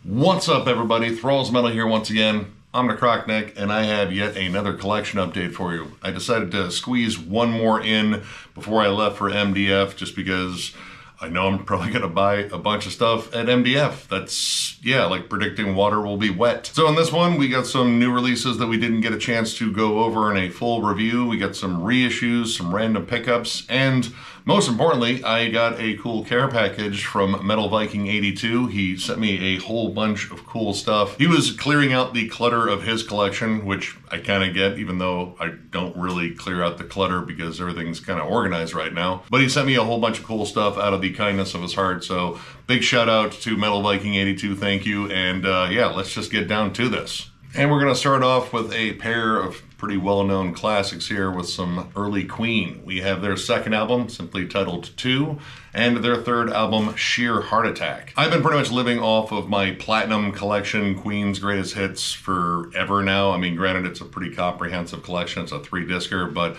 What's up, everybody? Thralls Metal here once again. I'm Necrotic, and I have yet another collection update for you. I decided to squeeze one more in before I left for MDF, just because I know I'm probably going to buy a bunch of stuff at MDF. That's, yeah, like predicting water will be wet. So in this one, we got some new releases that we didn't get a chance to go over in a full review. We got some reissues, some random pickups, and most importantly, I got a cool care package from Metal Viking 82. He sent me a whole bunch of cool stuff. He was clearing out the clutter of his collection, which I kind of get, even though I don't really clear out the clutter because everything's kind of organized right now. But he sent me a whole bunch of cool stuff out of the kindness of his heart. So big shout out to Metal Viking 82. Thank you. And yeah, let's just get down to this. And we're going to start off with a pair of pretty well-known classics here with some early Queen. We have their second album, simply titled 2, and their third album, Sheer Heart Attack. I've been pretty much living off of my Platinum collection, Queen's Greatest Hits, forever now. I mean, granted, it's a pretty comprehensive collection. It's a 3-discer, but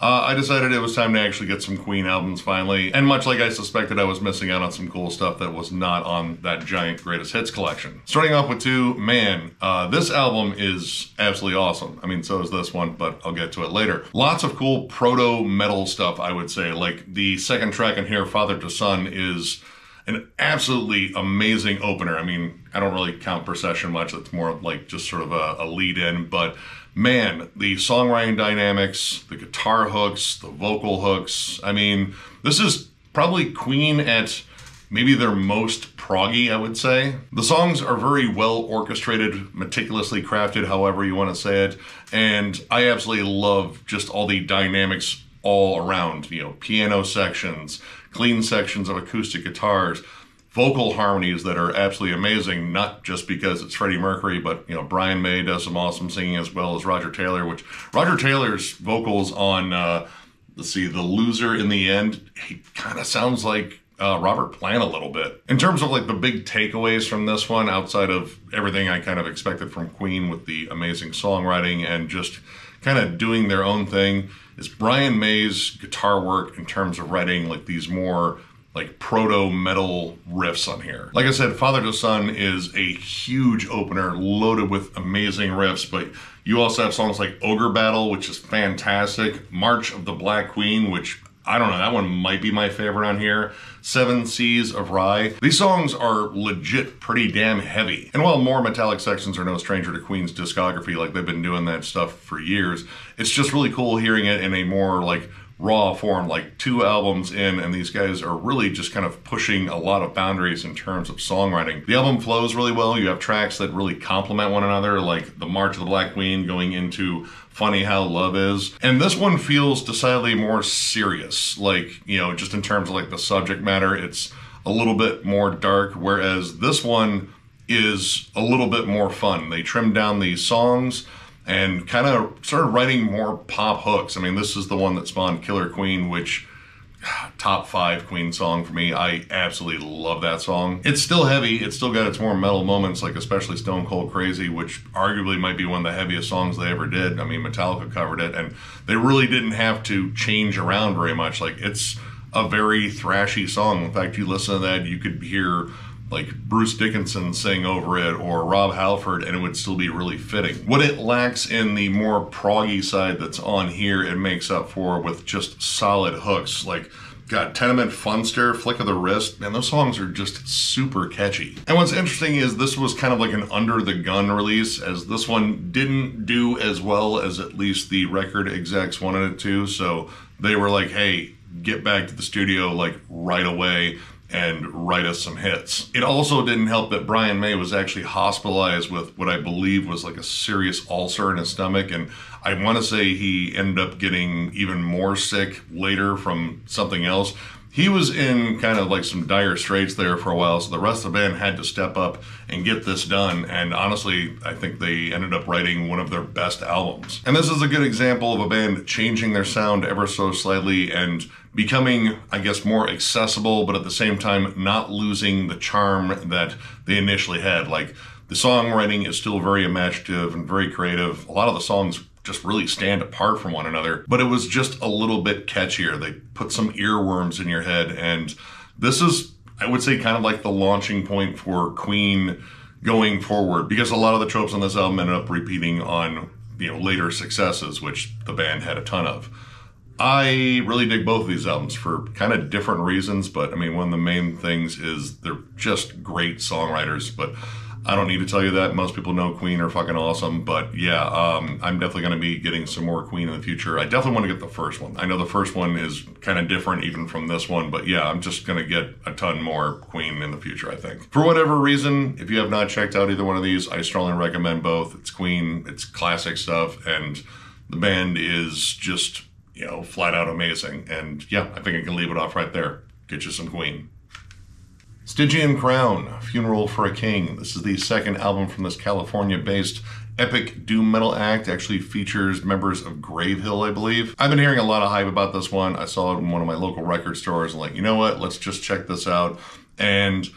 I decided it was time to actually get some Queen albums finally, and much like I suspected, I was missing out on some cool stuff that was not on that giant Greatest Hits collection. Starting off with 2, man, this album is absolutely awesome. I mean, so is this one, but I'll get to it later. Lots of cool proto-metal stuff, I would say. Like, the second track in here, Father to Son, is an absolutely amazing opener. I mean, I don't really count Procession much. It's more like just sort of a lead-in, but man, the songwriting dynamics, the guitar hooks, the vocal hooks. I mean, this is probably Queen at maybe their most proggy, I would say. The songs are very well orchestrated, meticulously crafted, however you want to say it. And I absolutely love just all the dynamics all around, you know, piano sections, clean sections of acoustic guitars, vocal harmonies that are absolutely amazing, not just because it's Freddie Mercury, but, you know, Brian May does some awesome singing, as well as Roger Taylor, which Roger Taylor's vocals on, let's see, The Loser in the End, he kind of sounds like Robert Plant a little bit. In terms of like the big takeaways from this one, outside of everything I kind of expected from Queen with the amazing songwriting and just kind of doing their own thing, is Brian May's guitar work in terms of writing like these more like proto-metal riffs on here. Like I said, Father to Son is a huge opener loaded with amazing riffs, but you also have songs like Ogre Battle, which is fantastic, March of the Black Queen, which I don't know, that one might be my favorite on here, Seven Seas of Rye. These songs are legit pretty damn heavy. And while more metallic sections are no stranger to Queen's discography, like they've been doing that stuff for years, it's just really cool hearing it in a more like raw form, like 2 albums in, and these guys are really just kind of pushing a lot of boundaries in terms of songwriting. The album flows really well. You have tracks that really complement one another, like the March of the Black Queen going into Funny How Love Is. And this one feels decidedly more serious, like, you know, just in terms of like the subject matter, it's a little bit more dark, whereas this one is a little bit more fun. They trimmed down these songs and kind of started writing more pop hooks. I mean, this is the one that spawned Killer Queen, which, top 5 Queen song for me. I absolutely love that song. It's still heavy. It's still got its more metal moments, like especially Stone Cold Crazy, which arguably might be one of the heaviest songs they ever did. I mean, Metallica covered it, and they really didn't have to change around very much. Like, it's a very thrashy song. In fact, you listen to that, you could hear like Bruce Dickinson sing over it or Rob Halford, and it would still be really fitting. What it lacks in the more proggy side that's on here, it makes up for with just solid hooks. Like, got Tenement Funster, Flick of the Wrist, man, those songs are just super catchy. And what's interesting is this was kind of like an under-the-gun release, as this one didn't do as well as at least the record execs wanted it to, so they were like, hey, get back to the studio like right away and write us some hits. It also didn't help that Brian May was actually hospitalized with what I believe was like a serious ulcer in his stomach, and I want to say he ended up getting even more sick later from something else. He was in kind of like some dire straits there for a while, so the rest of the band had to step up and get this done, and honestly, I think they ended up writing one of their best albums. And this is a good example of a band changing their sound ever so slightly and becoming, I guess, more accessible, but at the same time not losing the charm that they initially had. Like, the songwriting is still very imaginative and very creative. A lot of the songs just really stand apart from one another, but it was just a little bit catchier. They put some earworms in your head, and this is, I would say, kind of like the launching point for Queen going forward, because a lot of the tropes on this album ended up repeating on, you know, later successes, which the band had a ton of. I really dig both of these albums for kind of different reasons, but I mean, one of the main things is they're just great songwriters, but I don't need to tell you that. Most people know Queen are fucking awesome, but yeah, I'm definitely going to be getting some more Queen in the future. I definitely want to get the first one. I know the first one is kind of different even from this one, but yeah, I'm just going to get a ton more Queen in the future, I think. For whatever reason, if you have not checked out either one of these, I strongly recommend both. It's Queen, it's classic stuff, and the band is just, you know, flat out amazing. And yeah, I think I can leave it off right there. Get you some Queen. Stygian Crown, Funeral for a King. This is the second album from this California-based epic doom metal act. Actually features members of Gravehill, I believe. I've been hearing a lot of hype about this one. I saw it in one of my local record stores and like, you know what, let's just check this out. And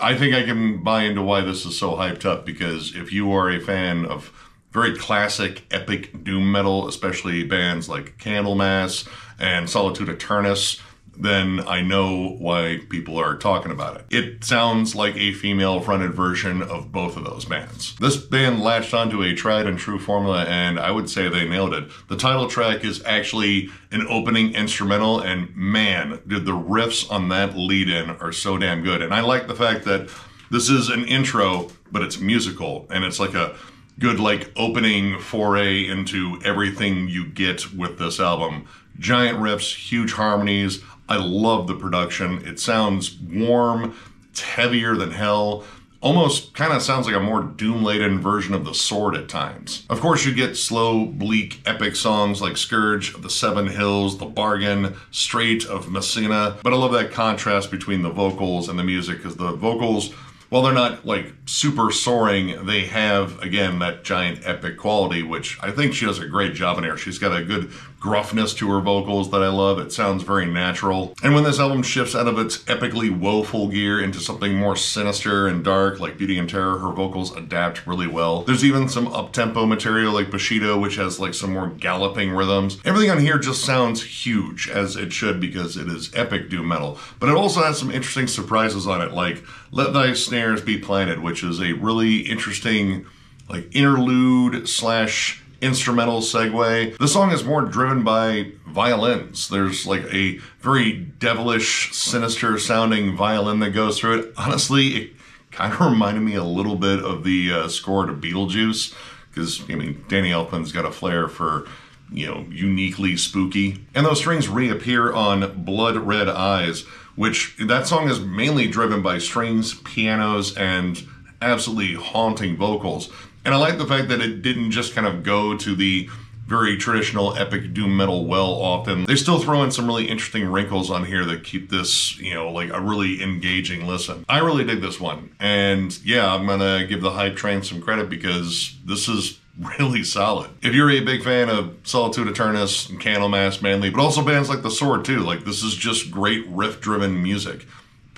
I think I can buy into why this is so hyped up, because if you are a fan of very classic epic doom metal, especially bands like Candlemass and Solitude Aeternus, then I know why people are talking about it. It sounds like a female-fronted version of both of those bands. This band latched onto a tried and true formula, and I would say they nailed it. The title track is actually an opening instrumental, and man, did the riffs on that lead-in are so damn good. And I like the fact that this is an intro, but it's musical, and it's like a good like opening foray into everything you get with this album. Giant riffs, huge harmonies. I love the production. It sounds warm, it's heavier than hell. Almost kind of sounds like a more doom-laden version of The Sword at times. Of course, you get slow, bleak, epic songs like Scourge of the Seven Hills, The Bargain, Strait of Messina. But I love that contrast between the vocals and the music, because the vocals, while they're not like super soaring, they have, again, that giant epic quality, which I think she does a great job in here. She's got a good gruffness to her vocals that I love. It sounds very natural. And when this album shifts out of its epically woeful gear into something more sinister and dark like Beauty and Terror, her vocals adapt really well. There's even some up-tempo material like Bushido, which has like some more galloping rhythms. Everything on here just sounds huge, as it should, because it is epic doom metal. But it also has some interesting surprises on it, like Let Thy Snares Be Planted, which is a really interesting like interlude slash instrumental segue. The song is more driven by violins. There's like a very devilish, sinister sounding violin that goes through it. Honestly, it kind of reminded me a little bit of the score to Beetlejuice, because, I mean, Danny Elfman's got a flair for, you know, uniquely spooky. And those strings reappear on Blood Red Eyes, which that song is mainly driven by strings, pianos, and absolutely haunting vocals. And I like the fact that it didn't just kind of go to the very traditional epic doom metal well often. They still throw in some really interesting wrinkles on here that keep this, you know, like a really engaging listen. I really dig this one. And yeah, I'm gonna give the hype train some credit, because this is really solid. If you're a big fan of Solitude Aeternus and Candlemass mainly, but also bands like The Sword too, like this is just great riff-driven music.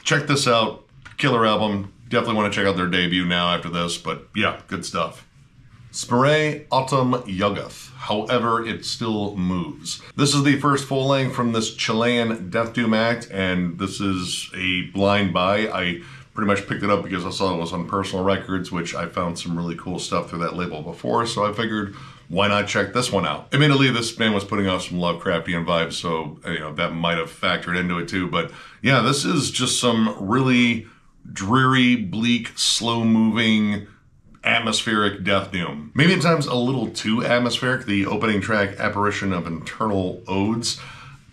Check this out. Killer album. Definitely want to check out their debut now after this, but yeah, good stuff. Sporae Autumn Yuggoth, However It Still Moves. This is the first full length from this Chilean death doom act, and this is a blind buy. I pretty much picked it up because I saw it was on Personal Records, which I found some really cool stuff through that label before, so I figured, why not check this one out? Admittedly, this band was putting out some Lovecraftian vibes, so you know that might have factored into it too, but yeah, this is just some really dreary, bleak, slow-moving, atmospheric death doom. Maybe at times a little too atmospheric. The opening track, Apparition of Internal Odes,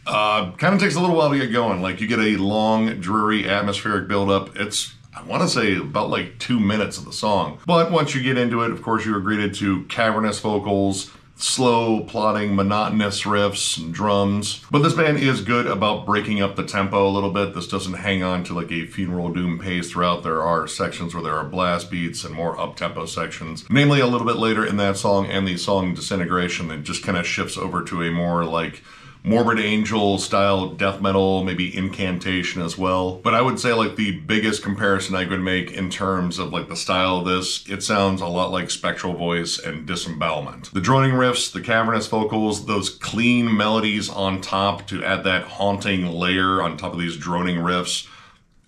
kind of takes a little while to get going. Like, you get a long, dreary, atmospheric build-up. It's, I want to say, about like 2 minutes of the song. But once you get into it, of course, you are greeted to cavernous vocals, slow, plodding, monotonous riffs and drums. But this band is good about breaking up the tempo a little bit. This doesn't hang on to like a funeral doom pace throughout. There are sections where there are blast beats and more up-tempo sections. Namely, a little bit later in that song and the song Disintegration, it just kind of shifts over to a more like Morbid Angel style death metal, maybe Incantation as well. But I would say like the biggest comparison I could make in terms of like the style of this, it sounds a lot like Spectral Voice and Disembowelment. The droning riffs, the cavernous vocals, those clean melodies on top to add that haunting layer on top of these droning riffs.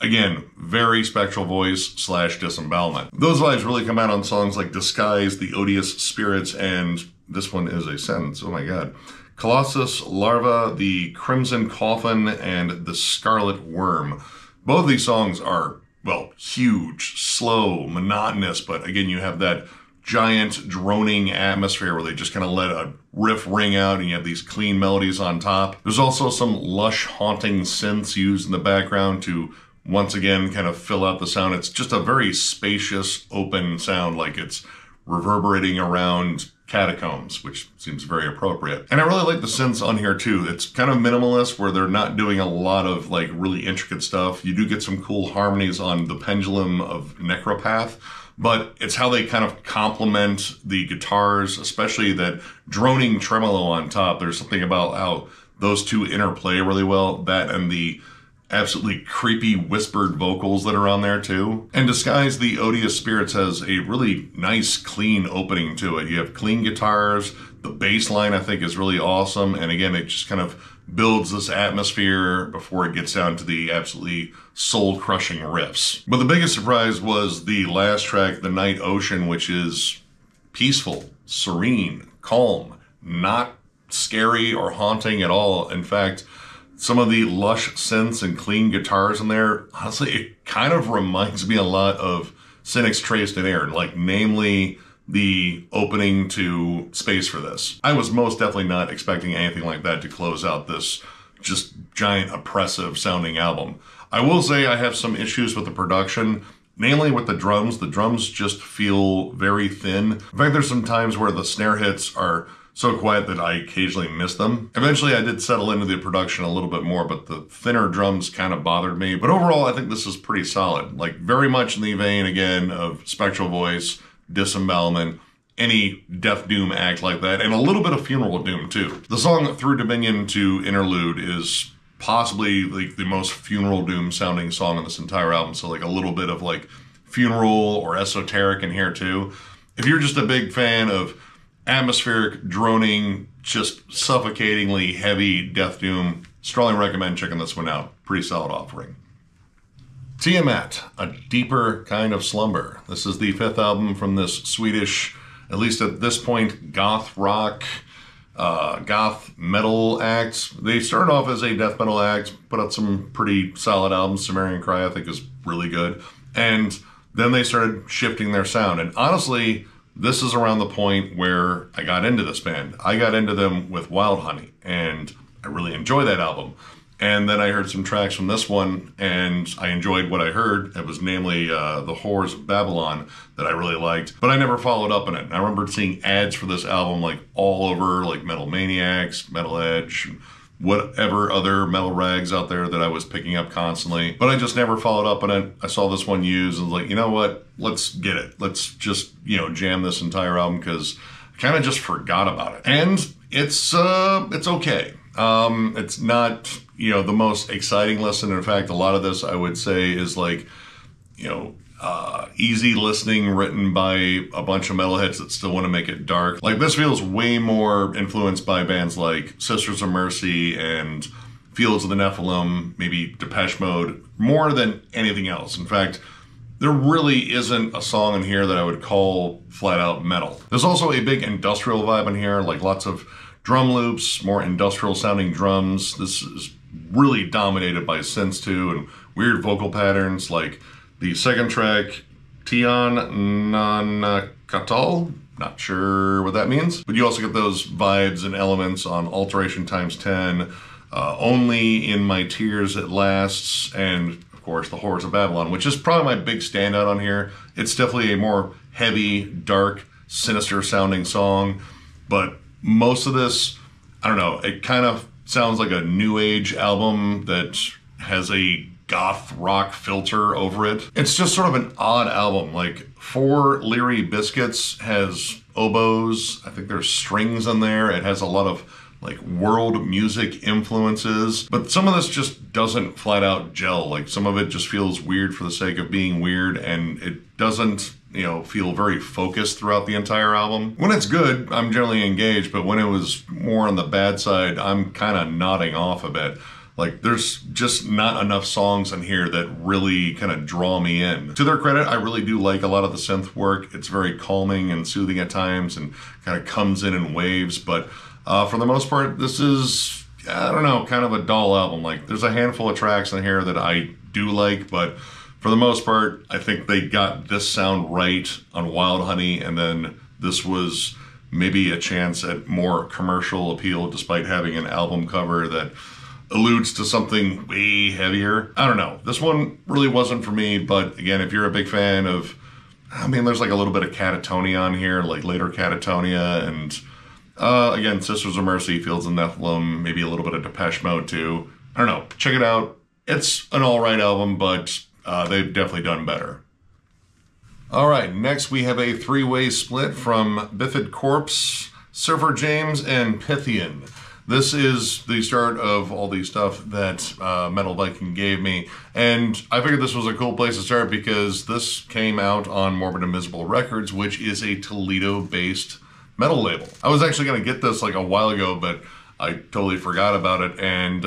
Again, very spectral voice / disembowelment. Those vibes really come out on songs like Disguise, The Odious Spirits, and this one is a sentence, oh my god. Colossus, Larva, The Crimson Coffin, and The Scarlet Worm. Both of these songs are, well, huge, slow, monotonous, but again, you have that giant droning atmosphere where they just kind of let a riff ring out and you have these clean melodies on top. There's also some lush, haunting synths used in the background to once again kind of fill out the sound. It's just a very spacious, open sound, like it's reverberating around catacombs, which seems very appropriate. And I really like the synths on here too. It's kind of minimalist where they're not doing a lot of like really intricate stuff. You do get some cool harmonies on the pendulum of Necropath, but it's how they kind of complement the guitars, especially that droning tremolo on top. There's something about how those two interplay really well, that and the absolutely creepy whispered vocals that are on there too. And Disguise, The Odious Spirits has a really nice, clean opening to it. You have clean guitars, the bass line I think is really awesome, and again, it just kind of builds this atmosphere before it gets down to the absolutely soul-crushing riffs. But the biggest surprise was the last track, The Night Ocean, which is peaceful, serene, calm, not scary or haunting at all. In fact, some of the lush synths and clean guitars in there, honestly, it kind of reminds me a lot of Cynic's Traced in Air, like namely the opening to Space for This. I was most definitely not expecting anything like that to close out this just giant oppressive sounding album. I will say I have some issues with the production, namely with the drums. The drums just feel very thin. In fact, there's some times where the snare hits are so quiet that I occasionally miss them. Eventually I did settle into the production a little bit more, but the thinner drums kind of bothered me. But overall, I think this is pretty solid. Like very much in the vein, again, of Spectral Voice, Disembowelment, any Death Doom act like that, and a little bit of Funeral Doom too. The song Through Dominion to Interlude is possibly like the most Funeral Doom sounding song on this entire album. So like a little bit of like funeral or esoteric in here too. If you're just a big fan of atmospheric, droning, just suffocatingly heavy Death Doom, strongly recommend checking this one out. Pretty solid offering. Tiamat, A Deeper Kind of Slumber. This is the 5th album from this Swedish, at least at this point, goth rock, goth metal act. They started off as a death metal act, put out some pretty solid albums. Sumerian Cry, I think, is really good. And then they started shifting their sound. And honestly, this is around the point where I got into this band. I got into them with Wild Honey, and I really enjoy that album. And then I heard some tracks from this one, and I enjoyed what I heard. It was namely The Whores of Babylon that I really liked, but I never followed up on it. And I remember seeing ads for this album like all over, like Metal Maniacs, Metal Edge, whatever other metal rags out there that I was picking up constantly, but I just never followed up on it. I saw this one used and was like, you know what, let's get it. Let's just, you know, jam this entire album, because I kind of just forgot about it. And it's okay. It's not, you know, the most exciting listen. In fact, a lot of this I would say is like, you know, easy listening written by a bunch of metalheads that still want to make it dark. Like this feels way more influenced by bands like Sisters of Mercy and Fields of the Nephilim, maybe Depeche Mode, more than anything else. In fact, there really isn't a song in here that I would call flat out metal. There's also a big industrial vibe in here, like lots of drum loops, more industrial sounding drums. This is really dominated by synths too, and weird vocal patterns. Like the second track, Tian Nan Katal, not sure what that means, but you also get those vibes and elements on Alteration Times 10, Only in My Tears It Lasts, and of course The Whores of Babylon, which is probably my big standout on here. It's definitely a more heavy, dark, sinister sounding song, but most of this, I don't know, it kind of sounds like a new age album that has a goth rock filter over it. It's just sort of an odd album. Like For Leery Biscuits has oboes, I think there's strings in there. It has a lot of like world music influences, but some of this just doesn't flat out gel. Like some of it just feels weird for the sake of being weird, and it doesn't, you know, feel very focused throughout the entire album. When it's good, I'm generally engaged, but when it was more on the bad side, I'm kind of nodding off a bit. Like, there's just not enough songs in here that really kind of draw me in. To their credit, I really do like a lot of the synth work. It's very calming and soothing at times and kind of comes in waves. But for the most part, this is, I don't know, kind of a dull album. Like, there's a handful of tracks in here that I do like, but for the most part, I think they got this sound right on Wild Honey, and then this was maybe a chance at more commercial appeal despite having an album cover that alludes to something way heavier. I don't know. This one really wasn't for me, but again, if you're a big fan of, I mean, there's like a little bit of Catatonia on here, like later Catatonia, and again, Sisters of Mercy, Fields of Nephilim, maybe a little bit of Depeche Mode too. I don't know. Check it out. It's an alright album, but they've definitely done better. Alright, next we have a three-way split from Bifid Corpse, Surfer James, and Pythian. This is the start of all the stuff that Metal Viking gave me, and I figured this was a cool place to start because this came out on Morbid Invisible Records, which is a Toledo-based metal label. I was actually going to get this like a while ago, but I totally forgot about it, and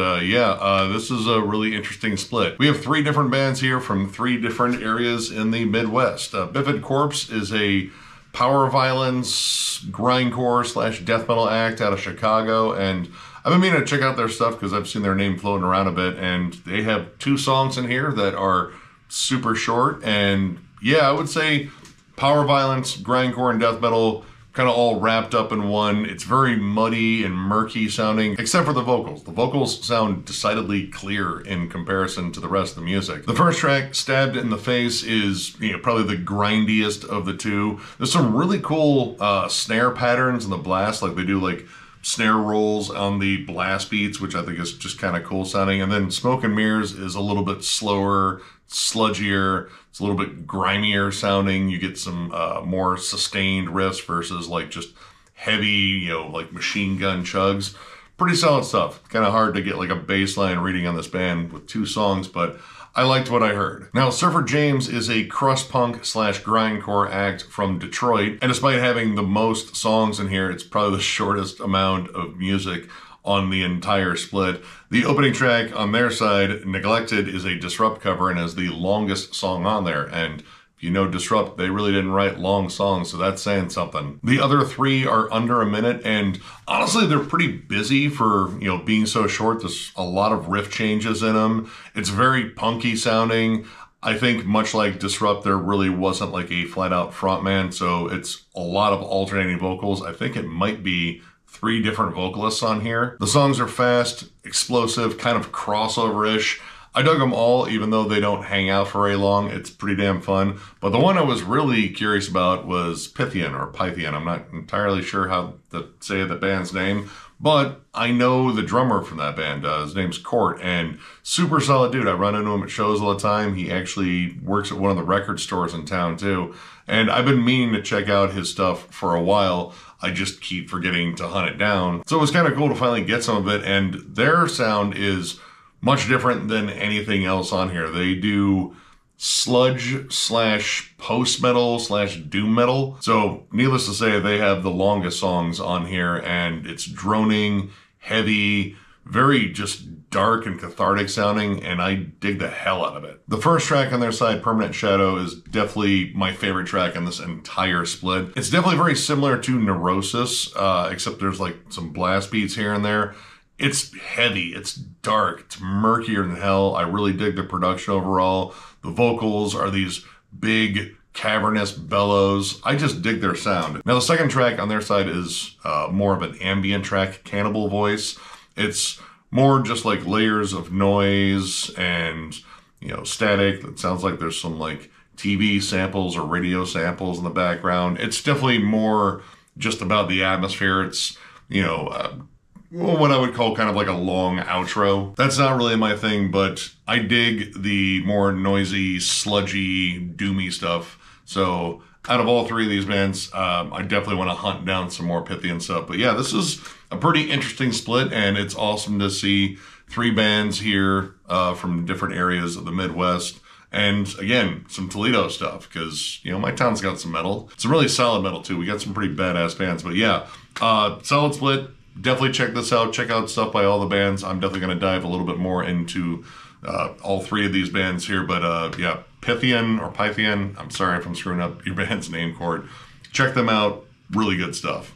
this is a really interesting split. We have three different bands here from three different areas in the Midwest. Bifid Corpse is a power violence, grindcore / death metal act out of Chicago, and I've been meaning to check out their stuff because I've seen their name floating around a bit, and they have 2 songs in here that are super short, and yeah, I would say power violence, grindcore, and death metal kind of all wrapped up in one. It's very muddy and murky sounding, except for the vocals. The vocals sound decidedly clear in comparison to the rest of the music. The first track, Stabbed in the Face, is probably the grindiest of the two. There's some really cool snare patterns in the blast, like they do like snare rolls on the blast beats, which I think is just kind of cool sounding. And then Smoke and Mirrors is a little bit slower, sludgier, it's a little bit grimier sounding. You get some more sustained riffs versus like just heavy, like machine gun chugs. Pretty solid stuff. Kind of hard to get like a baseline reading on this band with 2 songs, but I liked what I heard. Now, Surfer James is a crust punk / grindcore act from Detroit, and despite having the most songs in here, it's probably the shortest amount of music on the entire split. The opening track on their side, Neglected, is a Disrupt cover and is the longest song on there. And if you know Disrupt, they really didn't write long songs, so that's saying something. The other 3 are under a minute, and honestly, they're pretty busy for, being so short. There's a lot of riff changes in them. It's very punky sounding. I think much like Disrupt, there really wasn't like a flat out frontman, so it's a lot of alternating vocals. I think it might be 3 different vocalists on here. The songs are fast, explosive, kind of crossover-ish. I dug them all, even though they don't hang out for very long. It's pretty damn fun. But the one I was really curious about was Pythian, or Pythian. I'm not entirely sure how to say the band's name, but I know the drummer from that band. His name's Court, and super solid dude. I run into him at shows all the time. He actually works at one of the record stores in town too. And I've been meaning to check out his stuff for a while. I just keep forgetting to hunt it down. So it was kind of cool to finally get some of it, and their sound is much different than anything else on here. They do sludge / post-metal / doom metal. So needless to say, they have the longest songs on here, and it's droning, heavy, very just dark and cathartic sounding, and I dig the hell out of it. The first track on their side, Permanent Shadow, is definitely my favorite track in this entire split. It's definitely very similar to Neurosis, except there's like some blast beats here and there. It's heavy, it's dark, it's murkier than hell. I really dig the production overall. The vocals are these big, cavernous bellows. I just dig their sound. Now the second track on their side is more of an ambient track, Cannibal Voice. It's more just like layers of noise and, static. It sounds like there's some like TV samples or radio samples in the background. It's definitely more just about the atmosphere. It's, what I would call kind of like a long outro. That's not really my thing, but I dig the more noisy, sludgy, doomy stuff. So out of all 3 of these bands, I definitely want to hunt down some more Pythian stuff. But yeah, this is a pretty interesting split, and it's awesome to see 3 bands here from different areas of the Midwest. And again, some Toledo stuff, because, my town's got some metal. Some really solid metal too. We got some pretty badass bands, but yeah, solid split. definitely check this out. Check out stuff by all the bands. I'm definitely going to dive a little bit more into all three of these bands here. But yeah, Pythian or Pythian, I'm sorry if I'm screwing up your band's name, Cord. Check them out. Really good stuff.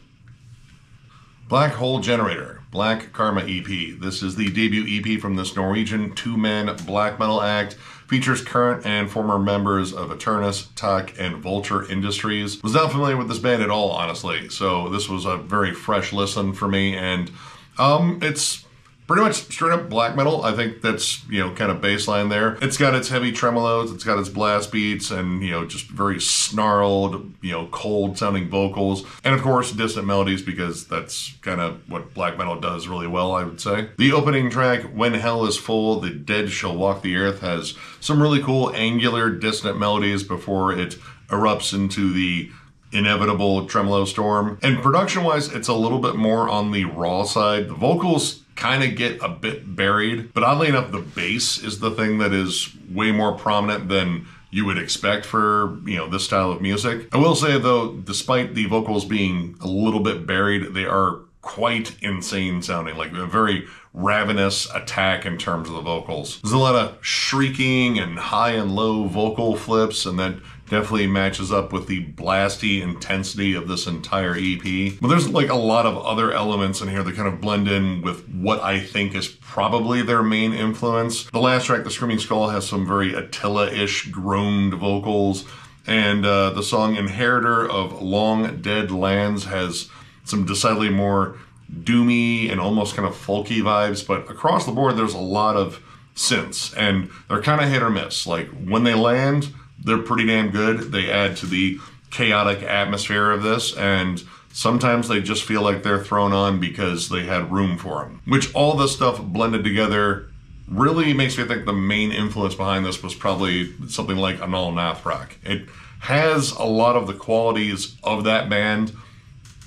Black Hole Generator, Black Karma EP. This is the debut EP from this Norwegian two-man black metal act. Features current and former members of Eternus, Tak, and Vulture Industries. Was not familiar with this band at all, honestly, so this was a very fresh listen for me, and it's pretty much straight up black metal. I think that's, you know, kind of baseline there. It's got its heavy tremolos, it's got its blast beats, and, you know, just very snarled, you know, cold sounding vocals. And of course, distant melodies, because that's kind of what black metal does really well, I would say. The opening track, When Hell Is Full, The Dead Shall Walk the Earth, has some really cool angular distant melodies before it erupts into the inevitable tremolo storm. And production-wise, it's a little bit more on the raw side. The vocals kind of get a bit buried, but oddly enough, the bass is the thing that is way more prominent than you would expect for, you know, this style of music. I will say though, despite the vocals being a little bit buried, they are quite insane sounding, like a very ravenous attack in terms of the vocals. There's a lot of shrieking and high and low vocal flips, and that definitely matches up with the blasty intensity of this entire EP. But there's like a lot of other elements in here that kind of blend in with what I think is probably their main influence. The last track, The Screaming Skull, has some very Attila-ish groaned vocals, and the song Inheritor of Long Dead Lands has some decidedly more doomy and almost kind of folky vibes, but across the board there's a lot of synths, and they're kind of hit or miss. Like when they land, they're pretty damn good. They add to the chaotic atmosphere of this, and sometimes they just feel like they're thrown on because they had room for them. Which all this stuff blended together really makes me think the main influence behind this was probably something like Anal Nathrak. It has a lot of the qualities of that band,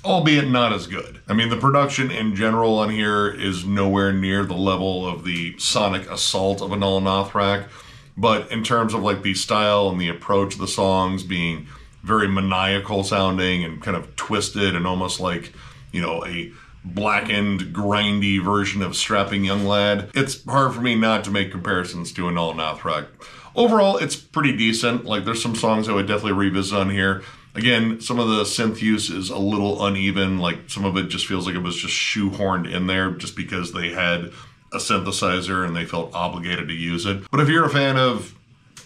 albeit not as good. I mean, the production in general on here is nowhere near the level of the sonic assault of Anal Nathrak, but in terms of like the style and the approach of the songs being very maniacal sounding and kind of twisted and almost like, you know, a blackened, grindy version of Strapping Young Lad, it's hard for me not to make comparisons to Anal Nathrak. Overall, it's pretty decent. Like, there's some songs I would definitely revisit on here. Again, some of the synth use is a little uneven. Like, some of it just feels like it was just shoehorned in there just because they had a synthesizer and they felt obligated to use it. But if you're a fan of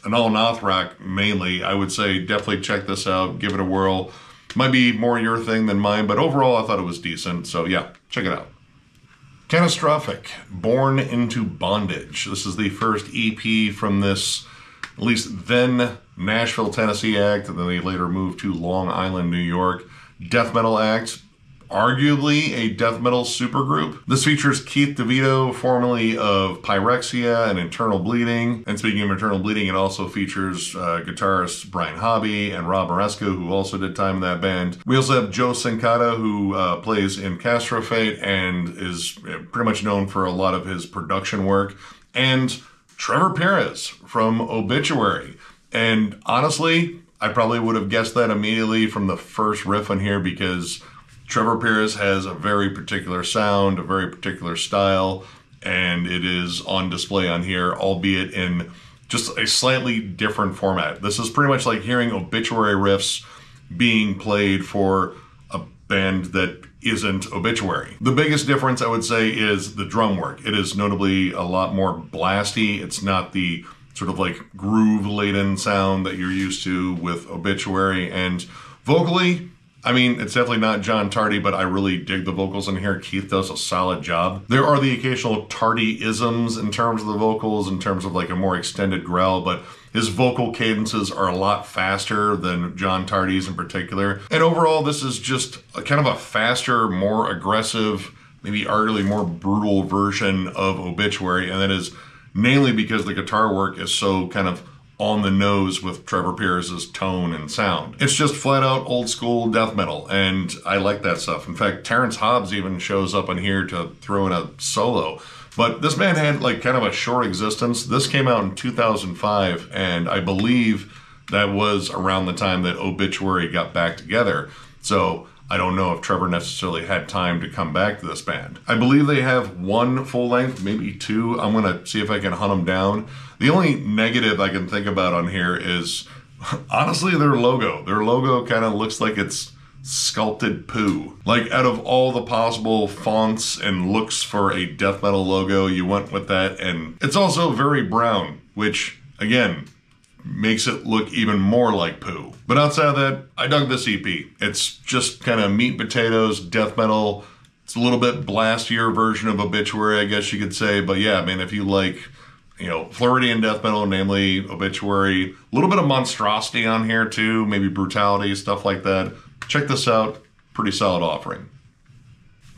Anal Nathrak mainly, I would say definitely check this out, give it a whirl. Might be more your thing than mine, but overall I thought it was decent, so yeah, check it out. Catastrophic Born into Bondage. This is the first EP from this, at least then, Nashville, Tennessee act, and then they later moved to Long Island, New York. Death metal act, arguably a death metal supergroup. This features Keith DeVito, formerly of Pyrexia and Internal Bleeding. And speaking of Internal Bleeding, it also features guitarists Brian Hobby and Rob Moresco, who also did time in that band. We also have Joe Sincata, who plays in Castrofate and is pretty much known for a lot of his production work. And Trevor Perez from Obituary. And honestly, I probably would have guessed that immediately from the first riff on here, because Trevor Perez has a very particular sound, a very particular style, and it is on display on here, albeit in just a slightly different format. This is pretty much like hearing Obituary riffs being played for a band that isn't Obituary. The biggest difference, I would say, is the drum work. It is notably a lot more blasty. It's not the sort of like groove-laden sound that you're used to with Obituary. And vocally, I mean, it's definitely not John Tardy, but I really dig the vocals in here. Keith does a solid job. There are the occasional Tardy-isms in terms of the vocals, in terms of like a more extended growl, but his vocal cadences are a lot faster than John Tardy's in particular. And overall, this is just a kind of a faster, more aggressive, maybe arguably more brutal version of Obituary, and that is mainly because the guitar work is so kind of on the nose with Trevor Perez's tone and sound. It's just flat out old school death metal, and I like that stuff. In fact, Terrence Hobbs even shows up in here to throw in a solo. But this band had like kind of a short existence. This came out in 2005, and I believe that was around the time that Obituary got back together. So I don't know if Trevor necessarily had time to come back to this band. I believe they have one full length, maybe two. I'm gonna see if I can hunt them down. The only negative I can think about on here is, honestly, their logo. Their logo kind of looks like it's sculpted poo. Like, out of all the possible fonts and looks for a death metal logo, you went with that, and it's also very brown, which, again, makes it look even more like poo. But outside of that, I dug this EP. It's just kind of meat and potatoes, death metal. It's a little bit blastier version of Obituary, I guess you could say. But yeah, I mean, if you like, you know, Floridian death metal, namely Obituary, a little bit of monstrosity on here too, maybe brutality, stuff like that. Check this out. Pretty solid offering.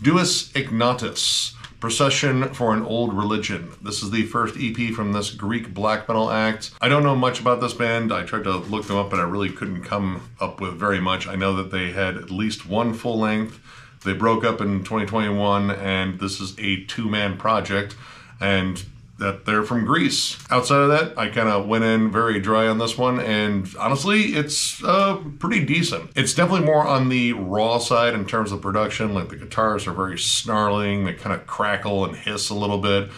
Deus Ignotus. Procession for an Old Religion. This is the first EP from this Greek black metal act. I don't know much about this band. I tried to look them up, but I really couldn't come up with very much. I know that they had at least one full length. They broke up in 2021, and this is a two-man project, and that they're from Greece. Outside of that, I kind of went in very dry on this one, and honestly, it's pretty decent. It's definitely more on the raw side in terms of production. Like, the guitars are very snarling, they kind of crackle and hiss a little bit.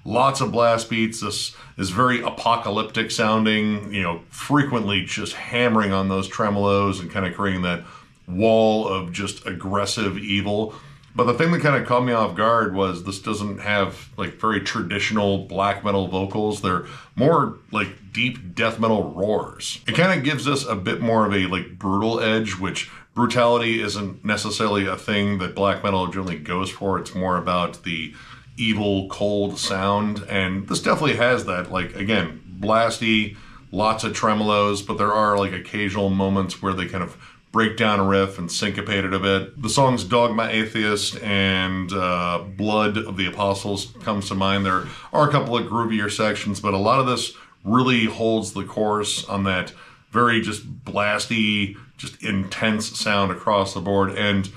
Lots of blast beats. This is very apocalyptic sounding, you know, frequently just hammering on those tremolos and kind of creating that wall of just aggressive evil. But the thing that kind of caught me off guard was this doesn't have like very traditional black metal vocals. They're more like deep death metal roars. It kind of gives us a bit more of a like brutal edge, which brutality isn't necessarily a thing that black metal generally goes for. It's more about the evil, cold sound. And this definitely has that, like, again, blasty, lots of tremolos, but there are like occasional moments where they kind of break down a riff and syncopate it a bit. The songs Dogma Atheist and Blood of the Apostles comes to mind. There are a couple of groovier sections, but a lot of this really holds the course on that very just blasty, just intense sound across the board. And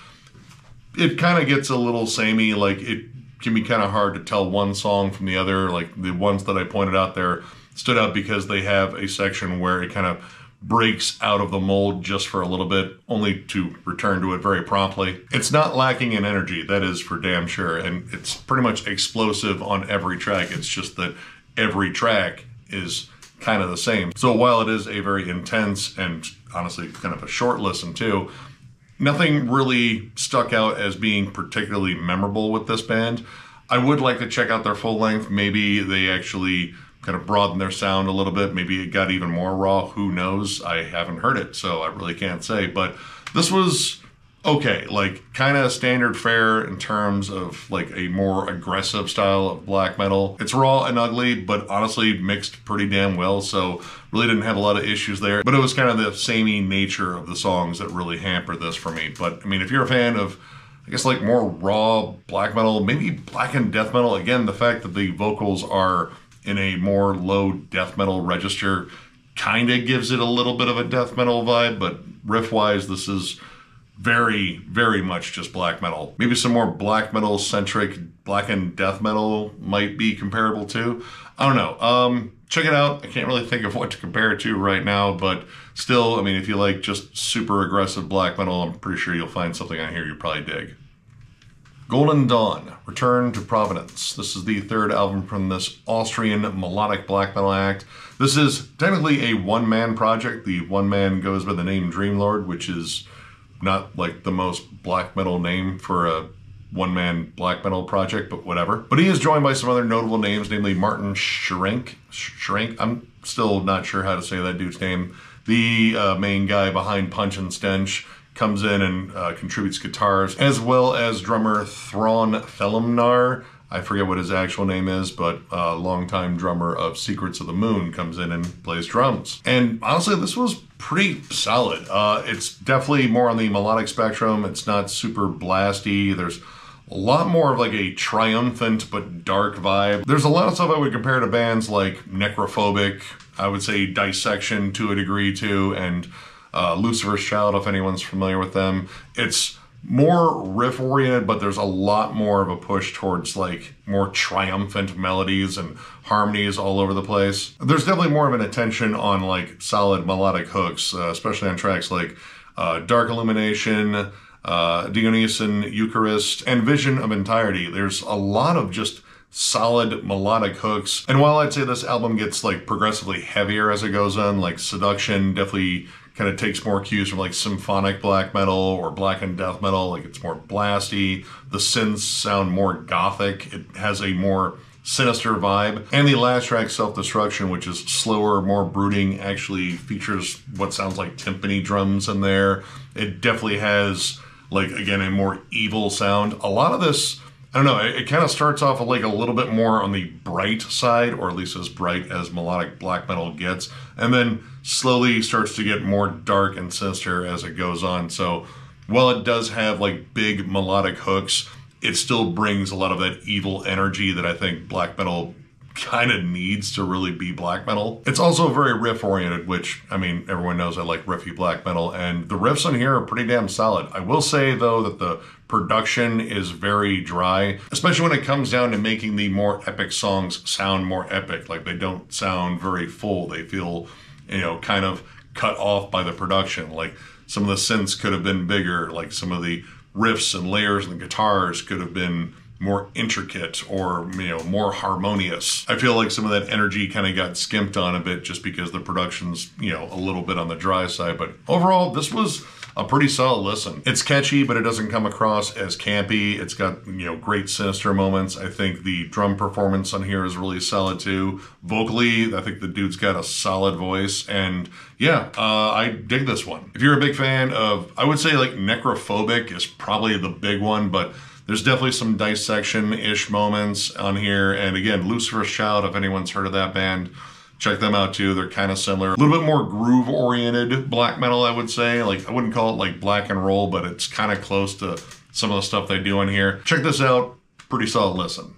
it kind of gets a little samey. Like, it can be kind of hard to tell one song from the other. Like, the ones that I pointed out there stood out because they have a section where it kind of breaks out of the mold just for a little bit, only to return to it very promptly. It's not lacking in energy, that is for damn sure, and it's pretty much explosive on every track. It's just that every track is kind of the same. So while it is a very intense and honestly kind of a short listen too, nothing really stuck out as being particularly memorable with this band. I would like to check out their full length. Maybe they actually kind of broaden their sound a little bit. Maybe it got even more raw. Who knows? I haven't heard it, so I really can't say. But this was okay, like kind of standard fare in terms of like a more aggressive style of black metal. It's raw and ugly, but honestly mixed pretty damn well, so really didn't have a lot of issues there. But it was kind of the samey nature of the songs that really hampered this for me. But I mean, if you're a fan of, I guess, like more raw black metal, maybe blackened death metal, again, the fact that the vocals are in a more low death metal register kind of gives it a little bit of a death metal vibe, but riff-wise, this is very, very much just black metal. Maybe some more black metal-centric blackened death metal might be comparable to. I don't know. Check it out. I can't really think of what to compare it to right now, but still, I mean, if you like just super aggressive black metal, I'm pretty sure you'll find something on here you probably dig. Golden Dawn, Return to Provenance. This is the third album from this Austrian melodic black metal act. This is technically a one-man project. The one man goes by the name Dreamlord, which is not like the most black metal name for a one-man black metal project, but whatever. But he is joined by some other notable names, namely Martin Schrenk. I'm still not sure how to say that dude's name. The main guy behind Punch and Stench comes in and contributes guitars, as well as drummer Thrawn Felumnar. I forget what his actual name is, but a longtime drummer of Secrets of the Moon comes in and plays drums. And honestly, this was pretty solid. It's definitely more on the melodic spectrum. It's not super blasty. There's a lot more of like a triumphant but dark vibe. There's a lot of stuff I would compare to bands like Necrophobic, I would say Dissection to a degree too, and Lucifer's Child, if anyone's familiar with them. It's more riff oriented, but there's a lot more of a push towards like more triumphant melodies and harmonies all over the place. There's definitely more of an attention on like solid melodic hooks, especially on tracks like Dark Illumination, Dionysian Eucharist, and Vision of Entirety. There's a lot of just solid melodic hooks. And while I'd say this album gets like progressively heavier as it goes on, like Seduction definitely kind of takes more cues from like symphonic black metal or blackened death metal. Like it's more blasty. The synths sound more gothic. It has a more sinister vibe. And the last track, Self-Destruction, which is slower, more brooding, actually features what sounds like timpani drums in there. It definitely has, like, again, a more evil sound. A lot of this, I don't know, it kind of starts off like a little bit more on the bright side, or at least as bright as melodic black metal gets, and then slowly starts to get more dark and sinister as it goes on. So while it does have like big melodic hooks, it still brings a lot of that evil energy that I think black metal kind of needs to really be black metal. It's also very riff oriented, which, I mean, everyone knows I like riffy black metal, and the riffs on here are pretty damn solid. I will say though that the production is very dry, especially when it comes down to making the more epic songs sound more epic. Like they don't sound very full. They feel, you know, kind of cut off by the production. Like some of the synths could have been bigger, like some of the riffs and layers and the guitars could have been more intricate or, you know, more harmonious. I feel like some of that energy kind of got skimped on a bit just because the production's, you know, a little bit on the dry side. But overall, this was a pretty solid listen. It's catchy, but it doesn't come across as campy. It's got, you know, great sinister moments. I think the drum performance on here is really solid too. Vocally, I think the dude's got a solid voice, and yeah, I dig this one. If you're a big fan of, I would say like Necrophobic is probably the big one, but there's definitely some dissection-ish moments on here. And again, Lucifer's Child, if anyone's heard of that band, check them out too. They're kind of similar. A little bit more groove-oriented black metal, I would say. Like, I wouldn't call it like black and roll, but it's kind of close to some of the stuff they do in here. Check this out. Pretty solid listen.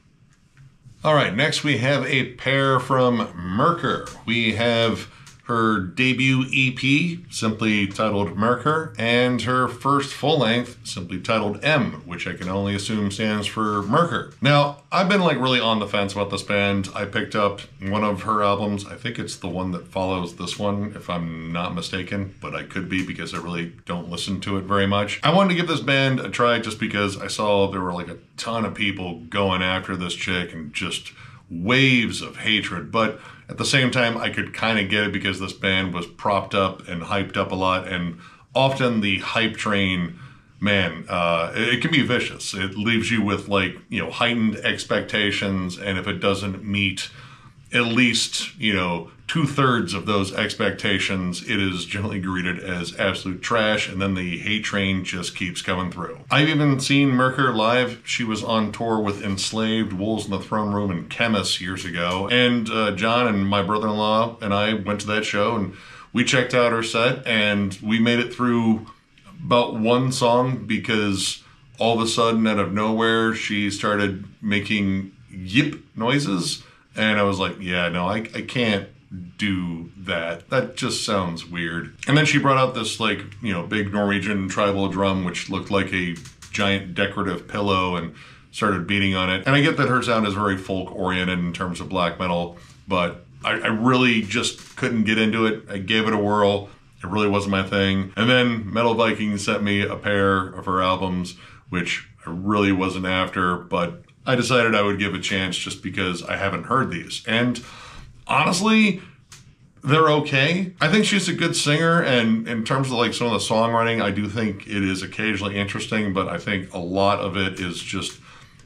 All right, next we have a pair from Myrkur. We have her debut EP, simply titled Myrkur, and her first full-length, simply titled M, which I can only assume stands for Myrkur. Now, I've been like really on the fence about this band. I picked up one of her albums. I think it's the one that follows this one, if I'm not mistaken, but I could be because I really don't listen to it very much. I wanted to give this band a try just because I saw there were like a ton of people going after this chick and just waves of hatred, but at the same time, I could kind of get it because this band was propped up and hyped up a lot, and often the hype train, man, it can be vicious. It leaves you with, like, you know, heightened expectations, and if it doesn't meet at least, you know, 2/3 of those expectations, it is generally greeted as absolute trash, and then the hate train just keeps coming through. I've even seen Myrkur live. She was on tour with Enslaved, Wolves in the Throne Room, and Chemists years ago, and John and my brother-in-law and I went to that show, and we checked out her set, and we made it through about one song because all of a sudden, out of nowhere, she started making yip noises, and I was like, yeah, no, I can't do that. That just sounds weird. And then she brought out this, like, you know, big Norwegian tribal drum, which looked like a giant decorative pillow, and started beating on it. And I get that her sound is very folk oriented in terms of black metal, but I really just couldn't get into it. I gave it a whirl. It really wasn't my thing. And then Metal Vikings sent me a pair of her albums, which I really wasn't after, but I decided I would give a chance just because I haven't heard these. And honestly, they're okay. I think she's a good singer, and in terms of like some of the songwriting, I do think it is occasionally interesting, but I think a lot of it is just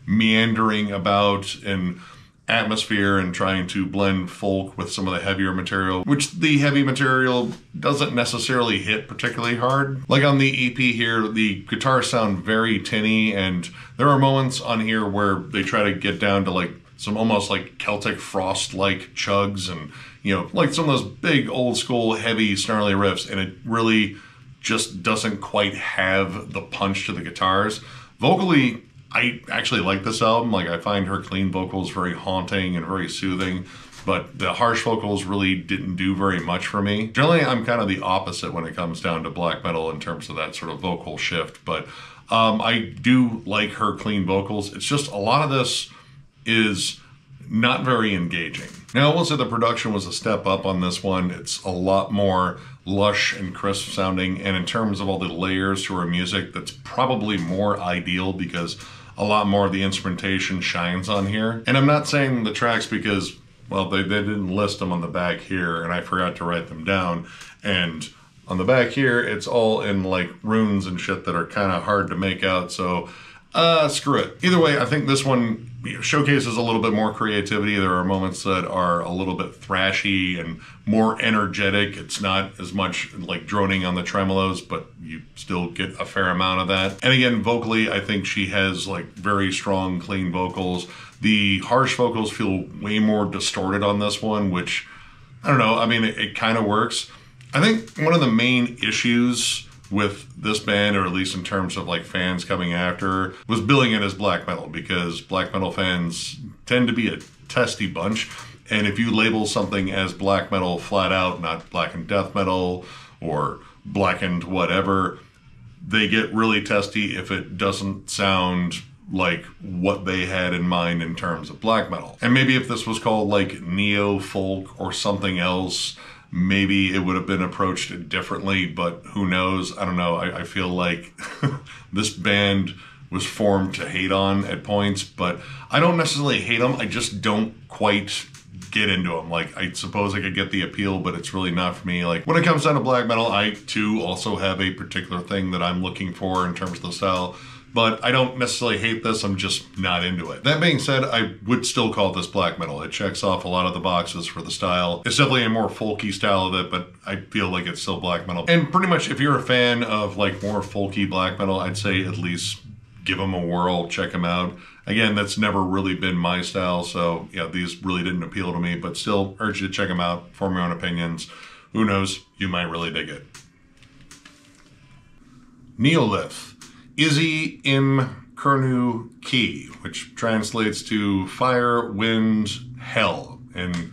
meandering about in atmosphere and trying to blend folk with some of the heavier material, which the heavy material doesn't necessarily hit particularly hard. Like on the EP here, the guitars sound very tinny, and there are moments on here where they try to get down to like some almost like Celtic frost-like chugs and, you know, like some of those big old school heavy snarly riffs, and it really just doesn't quite have the punch to the guitars. Vocally, I actually like this album. Like, I find her clean vocals very haunting and very soothing, but the harsh vocals really didn't do very much for me. Generally, I'm kind of the opposite when it comes down to black metal in terms of that sort of vocal shift, but I do like her clean vocals. It's just a lot of this is not very engaging. Now, I will say the production was a step up on this one. It's a lot more lush and crisp sounding, and in terms of all the layers to her music, that's probably more ideal because a lot more of the instrumentation shines on here. And I'm not saying the tracks because, well, they didn't list them on the back here, and I forgot to write them down. And on the back here, it's all in like runes and shit that are kind of hard to make out, so screw it. Either way, I think this one showcases a little bit more creativity. There are moments that are a little bit thrashy and more energetic. It's not as much like droning on the tremolos, but you still get a fair amount of that. And again, vocally, I think she has like very strong, clean vocals. The harsh vocals feel way more distorted on this one, which, I don't know, I mean, it kind of works. I think one of the main issues with this band, or at least in terms of like fans coming after, was billing it as black metal, because black metal fans tend to be a testy bunch. And if you label something as black metal flat out, not blackened death metal or blackened whatever, they get really testy if it doesn't sound like what they had in mind in terms of black metal. And maybe if this was called like neo folk or something else, maybe it would have been approached differently, but who knows? I don't know. I feel like this band was formed to hate on at points, but I don't necessarily hate them. I just don't quite get into them. Like, I suppose I could get the appeal, but it's really not for me. Like, when it comes down to black metal, I too also have a particular thing that I'm looking for in terms of the style. But I don't necessarily hate this, I'm just not into it. That being said, I would still call this black metal. It checks off a lot of the boxes for the style. It's definitely a more folky style of it, but I feel like it's still black metal. And pretty much if you're a fan of like more folky black metal, I'd say at least give them a whirl, check them out. Again, that's never really been my style, so yeah, these really didn't appeal to me, but still urge you to check them out, form your own opinions. Who knows, you might really dig it. Neolith Izi.Im.Kurnu key, which translates to fire, wind, hell, and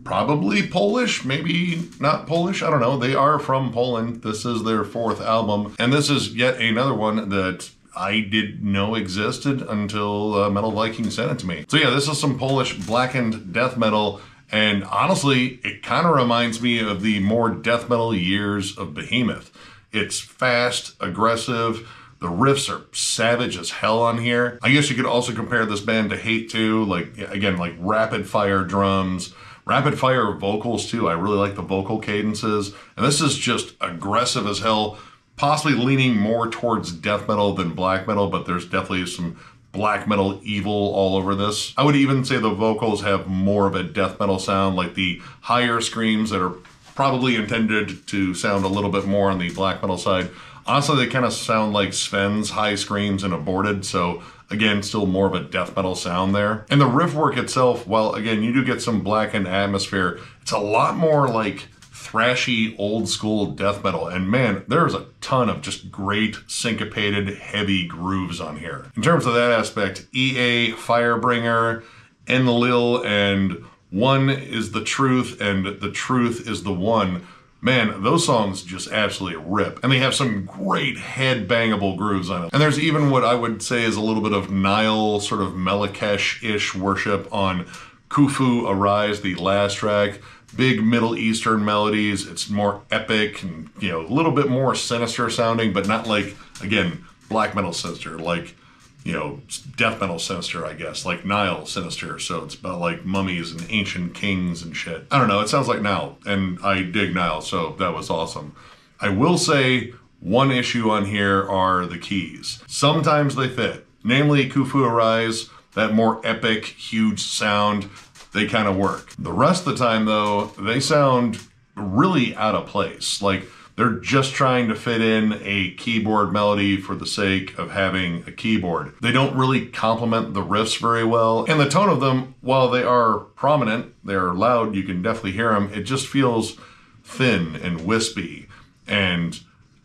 probably Polish, maybe not Polish, I don't know. They are from Poland. This is their 4th album, and this is yet another one that I didn't know existed until Metal Viking sent it to me. So yeah, this is some Polish blackened death metal, and honestly, it kind of reminds me of the more death metal years of Behemoth. It's fast, aggressive. The riffs are savage as hell on here. I guess you could also compare this band to Hate too, like, again, like rapid fire drums, rapid fire vocals too. I really like the vocal cadences. And this is just aggressive as hell, possibly leaning more towards death metal than black metal, but there's definitely some black metal evil all over this. I would even say the vocals have more of a death metal sound, like the higher screams that are probably intended to sound a little bit more on the black metal side. Honestly, they kind of sound like Sven's high screams in Aborted, so again, still more of a death metal sound there. And the riff work itself, while again, you do get some blackened atmosphere, it's a lot more like thrashy, old school death metal. And man, there's a ton of just great syncopated, heavy grooves on here. In terms of that aspect, EA, Firebringer, Enlil, and One is the Truth, and The Truth is the One. Man, those songs just absolutely rip. And they have some great head-bangable grooves on it. And there's even what I would say is a little bit of Nile, sort of Melakesh-ish worship on Khufu Arise, the last track. Big Middle Eastern melodies. It's more epic and, you know, a little bit more sinister sounding, but not like, again, black metal sinister, like, you know, death metal sinister, I guess, like Nile sinister. So it's about like mummies and ancient kings and shit. I don't know, it sounds like Nile, and I dig Nile, so that was awesome. I will say one issue on here are the keys. Sometimes they fit, namely Khufu Arise, that more epic, huge sound, they kind of work. The rest of the time though, they sound really out of place. Like, they're just trying to fit in a keyboard melody for the sake of having a keyboard. They don't really complement the riffs very well. And the tone of them, while they are prominent, they're loud, you can definitely hear them, it just feels thin and wispy. And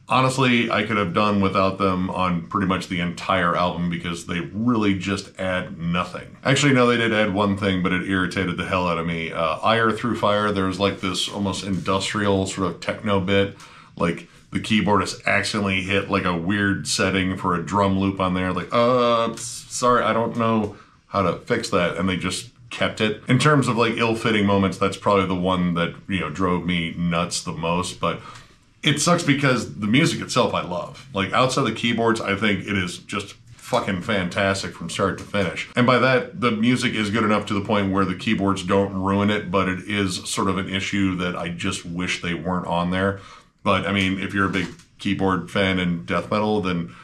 honestly, I could have done without them on pretty much the entire album because they really just add nothing. Actually, no, they did add one thing, but it irritated the hell out of me. Ire Through Fire, there's like this almost industrial sort of techno bit. Like, the keyboardist accidentally hit like a weird setting for a drum loop on there. Like, sorry, I don't know how to fix that. And they just kept it. In terms of like ill-fitting moments, that's probably the one that, you know, drove me nuts the most, but it sucks because the music itself I love. Like outside the keyboards, I think it is just fucking fantastic from start to finish. And by that, the music is good enough to the point where the keyboards don't ruin it, but it is sort of an issue that I just wish they weren't on there. But I mean, if you're a big keyboard fan in death metal, then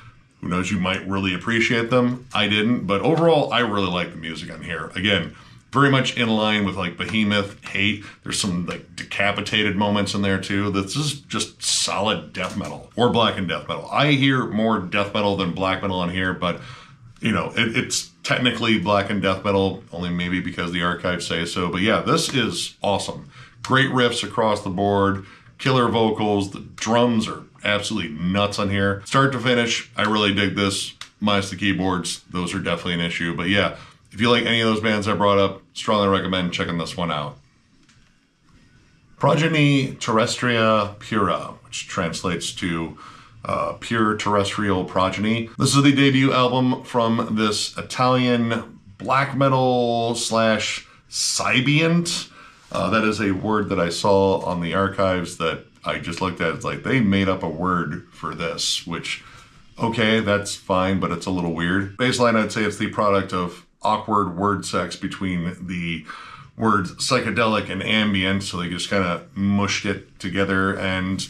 who knows, you might really appreciate them. I didn't, but overall, I really like the music on here. Again, very much in line with like Behemoth, Hate. There's some like decapitated moments in there too. This is just solid death metal or blackened death metal. I hear more death metal than black metal on here, but you know, it's technically blackened death metal, only maybe because the archives say so. But yeah, this is awesome. Great riffs across the board, killer vocals. The drums are absolutely nuts on here. Start to finish, I really dig this. Minus the keyboards, those are definitely an issue. But yeah, if you like any of those bands I brought up, strongly recommend checking this one out. Progenie Terrestre Pura, which translates to pure terrestrial progeny. This is the debut album from this Italian black metal slash Sybiant. That is a word that I saw on the archives that I just looked at. It's like they made up a word for this, which, okay, that's fine, but it's a little weird. Baseline, I'd say it's the product of awkward word sex between the words psychedelic and ambient, so they just kind of mushed it together. And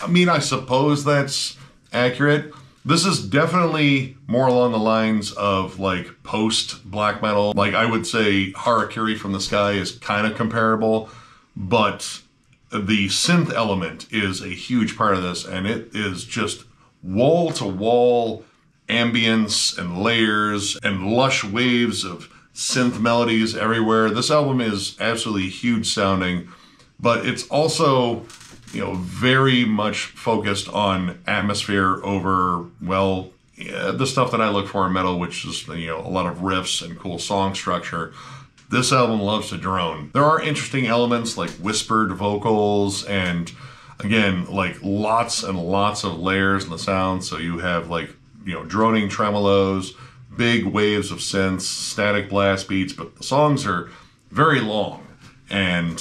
I mean, I suppose that's accurate. This is definitely more along the lines of like post black metal. Like I would say Harakiri from the Sky is kind of comparable, but the synth element is a huge part of this, and it is just wall to wall ambience and layers and lush waves of synth melodies everywhere. This album is absolutely huge sounding, but it's also, you know, very much focused on atmosphere over, well, yeah, the stuff that I look for in metal, which is, you know, a lot of riffs and cool song structure. This album loves to drone. There are interesting elements like whispered vocals and, again, like lots and lots of layers in the sound. So you have like, you know, droning tremolos, big waves of synths, static blast beats, but the songs are very long and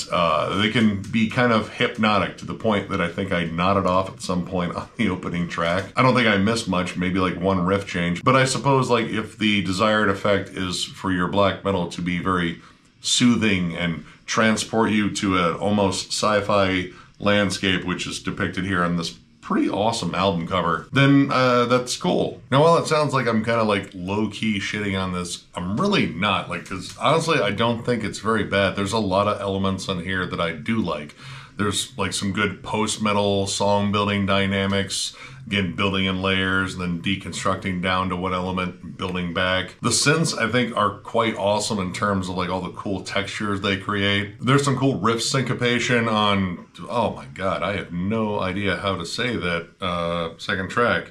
they can be kind of hypnotic to the point that I think I nodded off at some point on the opening track. I don't think I missed much, maybe like one riff change, but I suppose like if the desired effect is for your black metal to be very soothing and transport you to an almost sci-fi landscape, which is depicted here on this pretty awesome album cover, then that's cool. Now, while it sounds like I'm kind of like low-key shitting on this, I'm really not, like, because honestly, I don't think it's very bad. There's a lot of elements on here that I do like. There's like some good post-metal song building dynamics, again, building in layers and then deconstructing down to one element, building back. The synths, I think, are quite awesome in terms of like all the cool textures they create. There's some cool riff syncopation on, oh my God, I have no idea how to say that second track.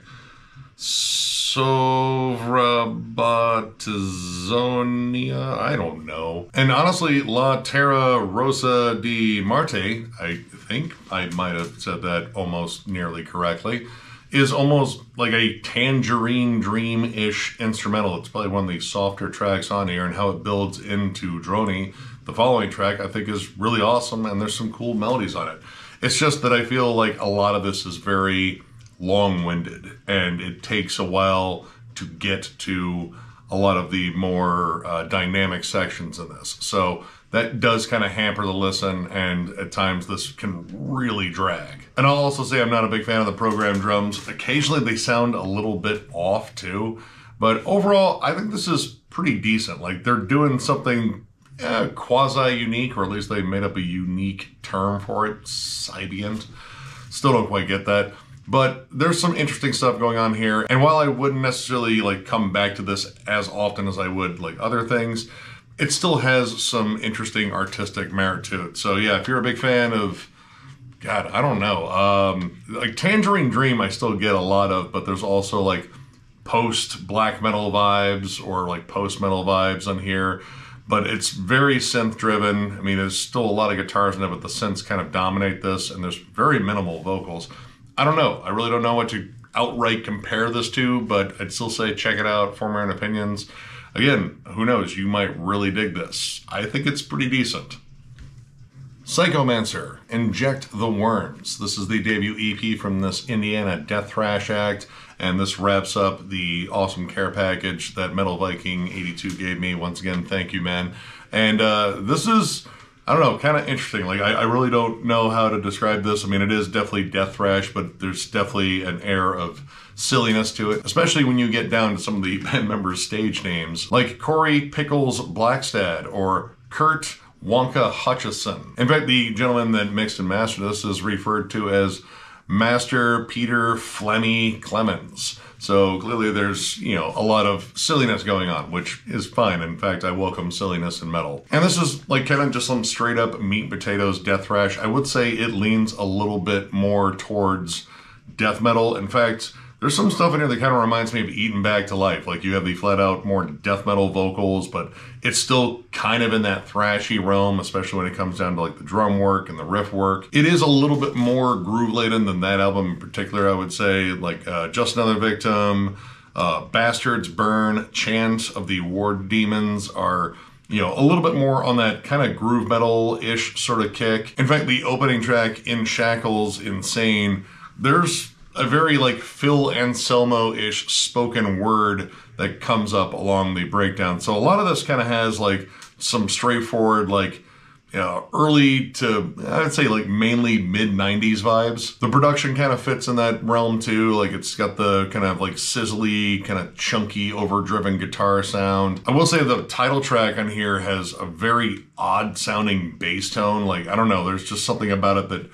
Sovrabatizonia, I don't know. And honestly, La Terra Rosa di Marte, I think I might have said that almost nearly correctly, is almost like a Tangerine Dream-ish instrumental. It's probably one of the softer tracks on here, and how it builds into Droney, the following track, I think is really awesome, and there's some cool melodies on it. It's just that I feel like a lot of this is very long-winded, and it takes a while to get to a lot of the more dynamic sections in this. So that does kind of hamper the listen, and at times this can really drag. And I'll also say I'm not a big fan of the programmed drums. Occasionally they sound a little bit off too, but overall I think this is pretty decent. Like they're doing something quasi-unique, or at least they made up a unique term for it, Sybiant. Still don't quite get that. But there's some interesting stuff going on here. And while I wouldn't necessarily like come back to this as often as I would like other things, it still has some interesting artistic merit to it. So yeah, if you're a big fan of, God, I don't know, like Tangerine Dream I still get a lot of, but there's also like post black metal vibes or like post metal vibes on here. But it's very synth driven. I mean, there's still a lot of guitars in it, but the synths kind of dominate this, and there's very minimal vocals. I don't know. I really don't know what to outright compare this to, but I'd still say check it out, form your own opinions. again, who knows, you might really dig this. I think it's pretty decent. Psychomancer, Inject the Worms. This is the debut EP from this Indiana Death Thrash act, and this wraps up the awesome care package that Metal Viking 82 gave me. Once again, thank you, man. And this is, I don't know, kind of interesting. Like, I really don't know how to describe this. I mean, it is definitely death thrash, but there's definitely an air of silliness to it, especially when you get down to some of the band members' stage names, like Corey Pickles Blackstad or Kurt Wonka Hutchison. In fact, the gentleman that mixed and mastered this is referred to as Master Peter Flemmy Clemens. So clearly there's, you know, a lot of silliness going on, which is fine. In fact, I welcome silliness in metal. And this is like kind of just some straight up meat and potatoes death thrash. I would say it leans a little bit more towards death metal. In fact, there's some stuff in here that kind of reminds me of Eaten Back to Life. Like, you have the flat out more death metal vocals, but it's still kind of in that thrashy realm, especially when it comes down to like the drum work and the riff work. It is a little bit more groove laden than that album in particular, I would say. Like Just Another Victim, Bastards Burn, Chant of the Ward Demons are, you know, a little bit more on that kind of groove metal-ish sort of kick. In fact, the opening track, In Shackles, Insane, there's a very like Phil Anselmo-ish spoken word that comes up along the breakdown. So a lot of this kind of has like some straightforward, like, you know, early to, I'd say like mainly mid-90s vibes. The production kind of fits in that realm too. Like, it's got the kind of like sizzly, kind of chunky, overdriven guitar sound. I will say the title track on here has a very odd sounding bass tone. Like, I don't know, there's just something about it that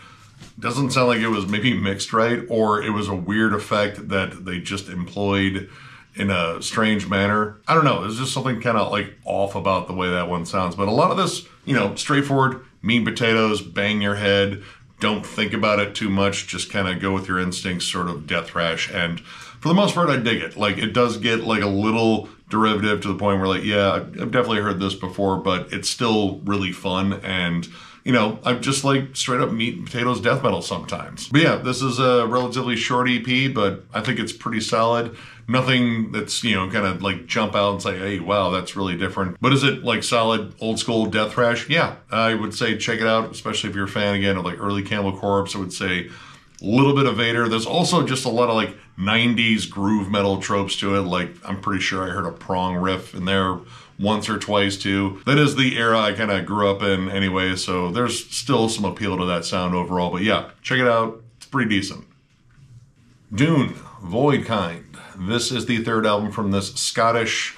doesn't sound like it was maybe mixed right, or it was a weird effect that they just employed in a strange manner. I don't know, there's just something kind of like off about the way that one sounds. But a lot of this, you know, straightforward, mean potatoes, bang your head, don't think about it too much, just kind of go with your instincts sort of death thrash. And for the most part, I dig it. Like, it does get like a little derivative to the point where like, yeah, I've definitely heard this before, but it's still really fun. And you know, I'm just like straight up meat and potatoes death metal sometimes. But yeah, this is a relatively short EP, but I think it's pretty solid. Nothing that's, you know, kind of like jump out and say, hey, wow, that's really different. But is it like solid old school death thrash? Yeah, I would say check it out, especially if you're a fan again of like early Cannibal Corpse. I would say a little bit of Vader. There's also just a lot of like 90s groove metal tropes to it. Like, I'm pretty sure I heard a prong riff in there once or twice too. That is the era I kind of grew up in anyway, so there's still some appeal to that sound overall. But yeah, check it out. It's pretty decent. Dune, Voidkind. This is the third album from this Scottish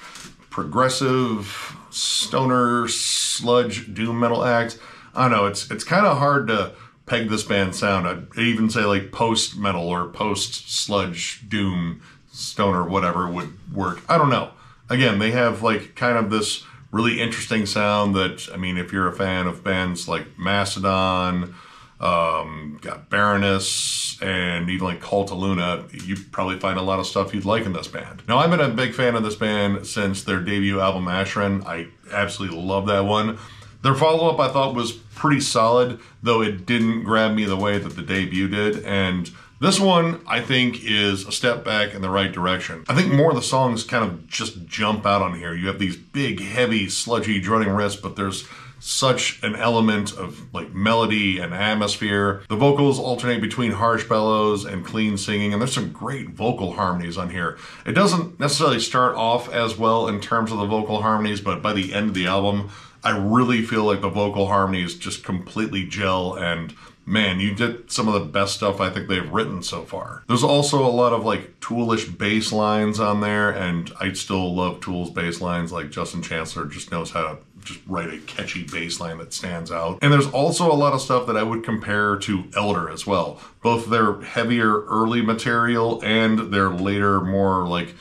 progressive stoner sludge doom metal act. I don't know, it's kind of hard to peg this band's sound. I'd even say like post metal or post sludge doom stoner whatever would work. I don't know. Again, they have like kind of this really interesting sound that, I mean, if you're a fan of bands like Mastodon, got Baroness, and even like Cult of Luna, you probably find a lot of stuff you'd like in this band. Now, I've been a big fan of this band since their debut album, Ashran. I absolutely love that one. Their follow-up I thought was pretty solid, though it didn't grab me the way that the debut did, and this one, I think, is a step back in the right direction. I think more of the songs kind of just jump out on here. You have these big, heavy, sludgy, droning riffs, but there's such an element of like melody and atmosphere. The vocals alternate between harsh bellows and clean singing, and there's some great vocal harmonies on here. It doesn't necessarily start off as well in terms of the vocal harmonies, but by the end of the album, I really feel like the vocal harmonies just completely gel, and man, you did some of the best stuff I think they've written so far. There's also a lot of like Toolish bass lines on there, and I still love Tool's bass lines. Like, Justin Chancellor just knows how to just write a catchy bass line that stands out. And there's also a lot of stuff that I would compare to Elder as well. Both their heavier early material and their later more like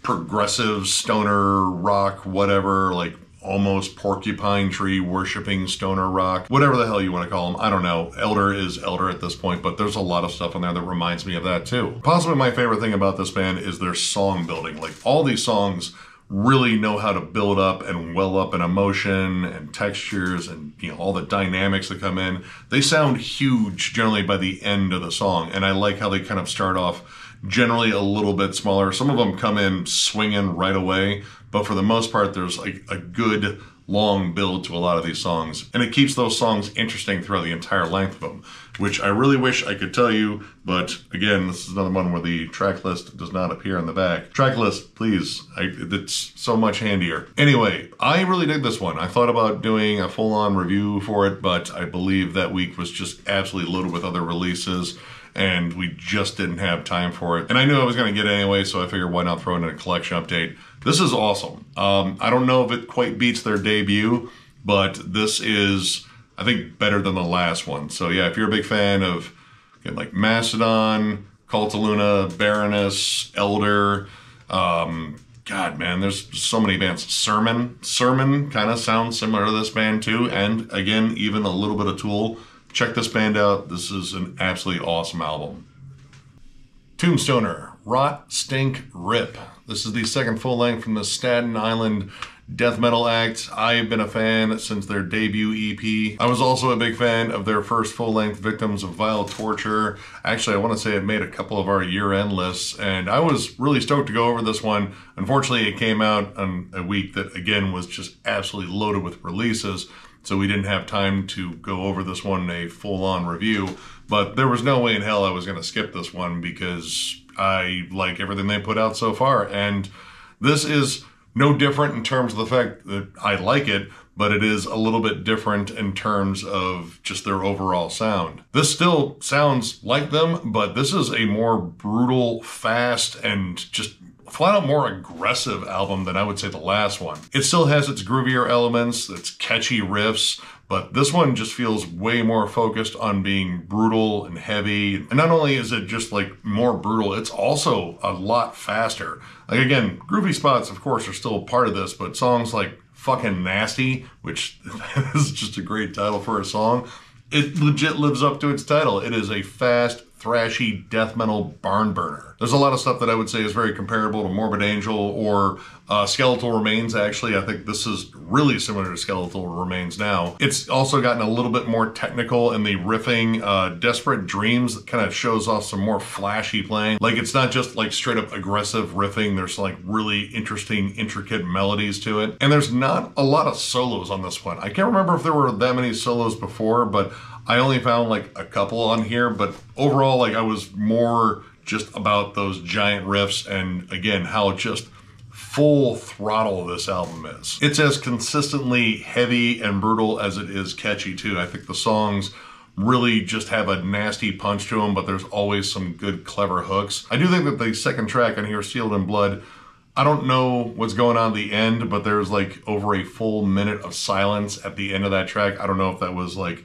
progressive stoner rock, whatever, like almost porcupine tree worshipping stoner rock, whatever the hell you want to call them. I don't know. Elder is Elder at this point, but there's a lot of stuff on there that reminds me of that too. Possibly my favorite thing about this band is their song building. Like, all these songs really know how to build up and well up an emotion and textures and, you know, all the dynamics that come in. They sound huge generally by the end of the song, and I like how they kind of start off generally a little bit smaller. Some of them come in swinging right away, but for the most part, there's like a good long build to a lot of these songs, and it keeps those songs interesting throughout the entire length of them, which I really wish I could tell you, but again, this is another one where the track list does not appear on the back. Track list, please. It's so much handier. Anyway, I really dig this one. I thought about doing a full-on review for it, but I believe that week was just absolutely loaded with other releases, and we just didn't have time for it. And I knew I was going to get it anyway, so I figured why not throw in a collection update. This is awesome. I don't know if it quite beats their debut, but this is, I think, better than the last one. So yeah, if you're a big fan of like Mastodon, Cult of Luna, Baroness, Elder, God, man, there's so many bands. Sermon kind of sounds similar to this band too. And again, even a little bit of Tool. Check this band out. This is an absolutely awesome album. Tombstoner, Rot, Stink, Rip. This is the second full length from the Staten Island death metal act. I've been a fan since their debut EP. I was also a big fan of their first full-length, Victims of Vile Torture. Actually, I want to say it made a couple of our year-end lists, and I was really stoked to go over this one. Unfortunately, it came out on a week that, again, was just absolutely loaded with releases, so we didn't have time to go over this one in a full-on review. But there was no way in hell I was going to skip this one because I like everything they put out so far, and this is no different in terms of the fact that I like it, but it is a little bit different in terms of just their overall sound. This still sounds like them, but this is a more brutal, fast, and just flat out more aggressive album than I would say the last one. It still has its groovier elements, its catchy riffs, but this one just feels way more focused on being brutal and heavy. And not only is it just like more brutal, it's also a lot faster. Like again, groovy spots, of course, are still part of this, but songs like Fucking Nasty, which is just a great title for a song, it legit lives up to its title. It is a fast, thrashy death metal barn burner. There's a lot of stuff that I would say is very comparable to Morbid Angel or Skeletal Remains, actually. I think this is really similar to Skeletal Remains now. It's also gotten a little bit more technical in the riffing. Desperate Dreams kind of shows off some more flashy playing. Like, it's not just like straight up aggressive riffing. There's like really interesting, intricate melodies to it. And there's not a lot of solos on this one. I can't remember if there were that many solos before, but I only found like a couple on here. But overall, like, I was more just about those giant riffs and again, how just full throttle this album is. It's as consistently heavy and brutal as it is catchy too. I think the songs really just have a nasty punch to them, but there's always some good, clever hooks. I do think that the second track on here, Sealed in Blood, I don't know what's going on at the end, but there's like over a full minute of silence at the end of that track. I don't know if that was like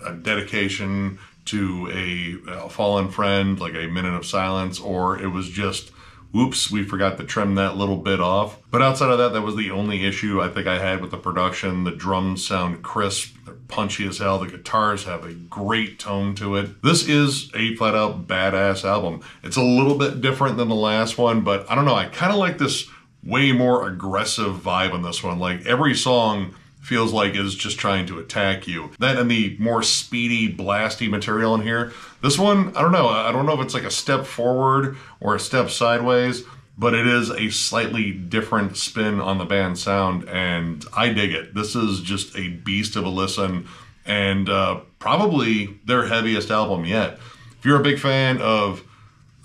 a dedication to a fallen friend, like a minute of silence, or it was just, whoops, we forgot to trim that little bit off. But outside of that, that was the only issue I think I had with the production. The drums sound crisp, they're punchy as hell, the guitars have a great tone to it. This is a flat out badass album. It's a little bit different than the last one, but I don't know, I kind of like this way more aggressive vibe on this one. Like, every song feels like it's just trying to attack you. That and the more speedy, blasty material in here. This one, I don't know. I don't know if it's like a step forward or a step sideways, but it is a slightly different spin on the band's sound, and I dig it. This is just a beast of a listen, and probably their heaviest album yet. If you're a big fan of,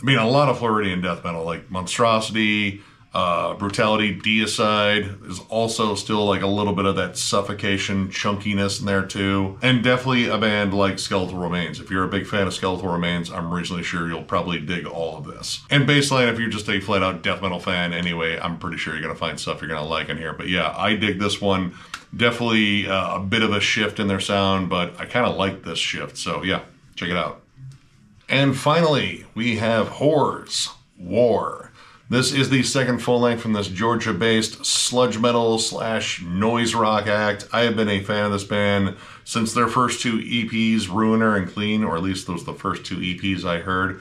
I mean, a lot of Floridian death metal, like Monstrosity, Brutality, Deicide is also still like a little bit of that suffocation chunkiness in there too. And definitely a band like Skeletal Remains. If you're a big fan of Skeletal Remains, I'm reasonably sure you'll probably dig all of this. And Baseline, if you're just a flat out death metal fan anyway, I'm pretty sure you're gonna find stuff you're gonna like in here. But yeah, I dig this one. Definitely a bit of a shift in their sound, but I kind of like this shift. So yeah, check it out. And finally, we have Whores War. This is the second full-length from this Georgia-based sludge metal / noise rock act. I have been a fan of this band since their first two EPs, Ruiner and Clean, or at least those were the first two EPs I heard.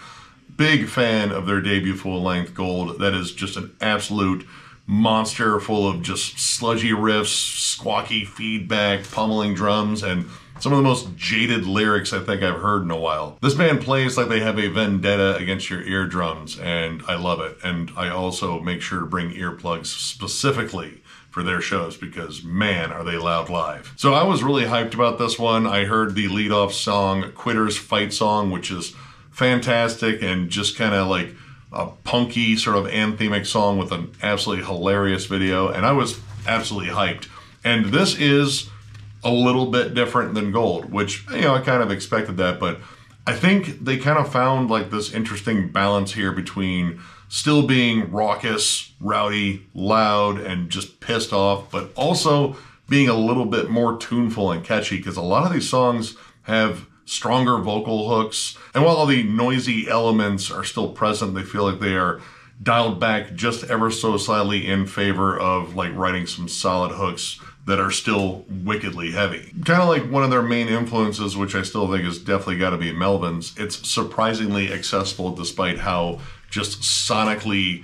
Big fan of their debut full-length, Gold. That is just an absolute monster full of just sludgy riffs, squawky feedback, pummeling drums, and some of the most jaded lyrics I think I've heard in a while. This band plays like they have a vendetta against your eardrums, and I love it. And I also make sure to bring earplugs specifically for their shows because, man, are they loud live. So I was really hyped about this one. I heard the lead-off song, Quitter's Fight Song, which is fantastic and just kind of like a punky sort of anthemic song with an absolutely hilarious video, and I was absolutely hyped. And this is a little bit different than Gold, which, you know, I kind of expected that, but I think they kind of found like this interesting balance here between still being raucous, rowdy, loud, and just pissed off, but also being a little bit more tuneful and catchy, because a lot of these songs have stronger vocal hooks, and while all the noisy elements are still present, they feel like they are dialed back just ever so slightly in favor of like writing some solid hooks that are still wickedly heavy. Kind of like one of their main influences, which I still think has definitely got to be Melvin's. It's surprisingly accessible despite how just sonically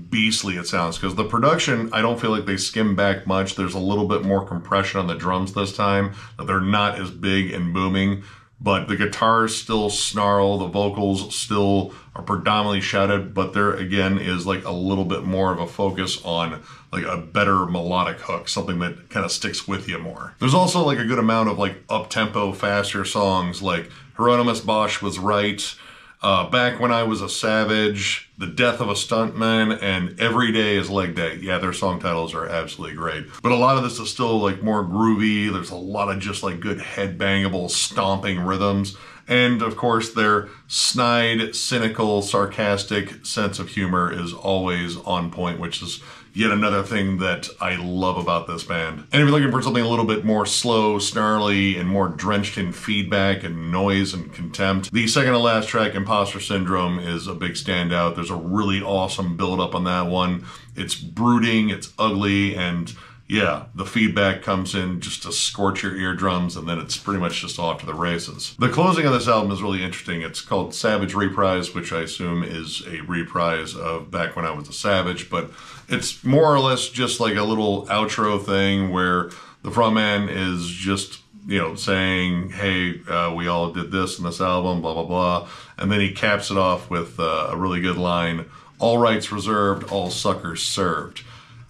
beastly it sounds, because the production, I don't feel like they skim back much. There's a little bit more compression on the drums this time. They're not as big and booming, but the guitars still snarl, the vocals still are predominantly shouted, but there again is like a little bit more of a focus on like a better melodic hook, something that kind of sticks with you more. There's also like a good amount of like up-tempo, faster songs like Hieronymus Bosch Was Right, Back When I Was a Savage, The Death of a Stuntman, and Every Day is Leg Day. Yeah, their song titles are absolutely great. But a lot of this is still like more groovy. There's a lot of just like good headbangable, stomping rhythms. And of course, their snide, cynical, sarcastic sense of humor is always on point, which is yet another thing that I love about this band. And if you're looking for something a little bit more slow, snarly, and more drenched in feedback and noise and contempt, the second to last track, Imposter Syndrome, is a big standout. There's a really awesome build-up on that one. It's brooding, it's ugly, and yeah, the feedback comes in just to scorch your eardrums, and then it's pretty much just off to the races. The closing of this album is really interesting. It's called Savage Reprise, which I assume is a reprise of Back When I Was a Savage, but it's more or less just like a little outro thing where the frontman is just, you know, saying, hey, we all did this in this album, blah, blah, blah. And then he caps it off with a really good line, all rights reserved, all suckers served.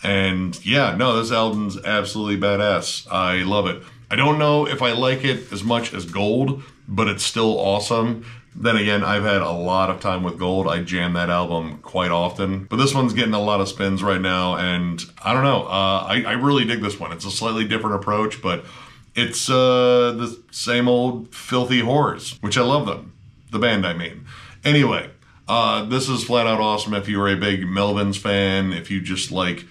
And yeah, no, this album's absolutely badass. I love it. I don't know if I like it as much as Gold, but it's still awesome. Then again, I've had a lot of time with Gold. I jam that album quite often. But this one's getting a lot of spins right now, and I don't know. I really dig this one. It's a slightly different approach, but it's the same old filthy whores, which I love them. The band, I mean. Anyway, this is flat out awesome if you're a big Melvin's fan, if you just like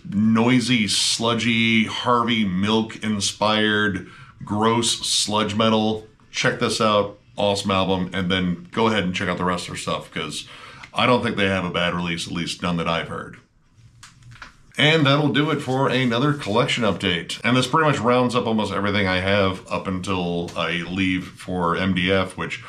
noisy, sludgy, Harvey Milk-inspired, gross sludge metal. Check this out. Awesome album. And then go ahead and check out the rest of their stuff, because I don't think they have a bad release, at least none that I've heard. And that'll do it for another collection update. And this pretty much rounds up almost everything I have up until I leave for MDF, which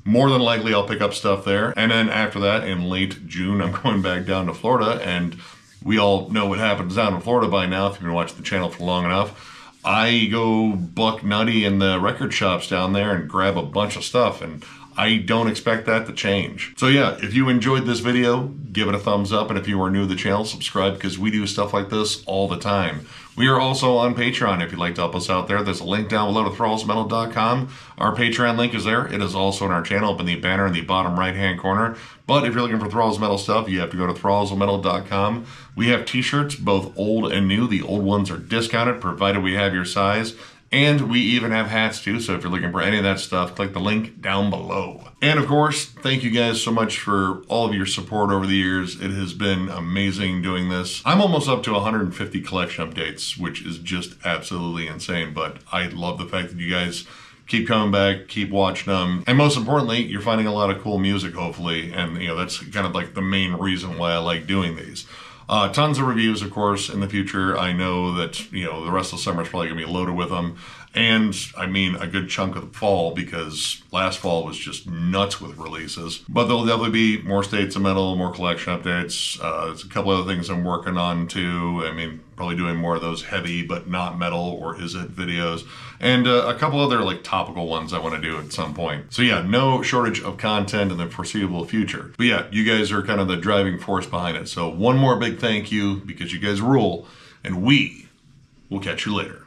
more than likely I'll pick up stuff there. And then after that, in late June, I'm going back down to Florida, and we all know what happens down in Florida by now if you've been watching the channel for long enough. I go buck nutty in the record shops down there and grab a bunch of stuff, and I don't expect that to change. So yeah, if you enjoyed this video, give it a thumbs up, and if you are new to the channel, subscribe, because we do stuff like this all the time. We are also on Patreon if you'd like to help us out there. There's a link down below to thrallsmetal.com. Our Patreon link is there. It is also in our channel up in the banner in the bottom right-hand corner. But if you're looking for Thralls Metal stuff, you have to go to thrallsmetal.com. We have t-shirts, both old and new. The old ones are discounted, provided we have your size. And we even have hats too, so if you're looking for any of that stuff, click the link down below. And of course, thank you guys so much for all of your support over the years. It has been amazing doing this. I'm almost up to 150 collection updates, which is just absolutely insane, but I love the fact that you guys keep coming back, keep watching them, and most importantly, you're finding a lot of cool music, hopefully, and you know, that's kind of like the main reason why I like doing these. Tons of reviews, of course, in the future. I know that, you know, the rest of the summer is probably going to be loaded with them. And I mean a good chunk of the fall, because last fall was just nuts with releases. But there'll definitely be more States of Metal, more collection updates. There's a couple other things I'm working on too. I mean, probably doing more of those heavy but not metal, or is it videos, and a couple other like topical ones I want to do at some point. So yeah, no shortage of content in the foreseeable future. But yeah, you guys are kind of the driving force behind it. So one more big thank you, because you guys rule, and we will catch you later.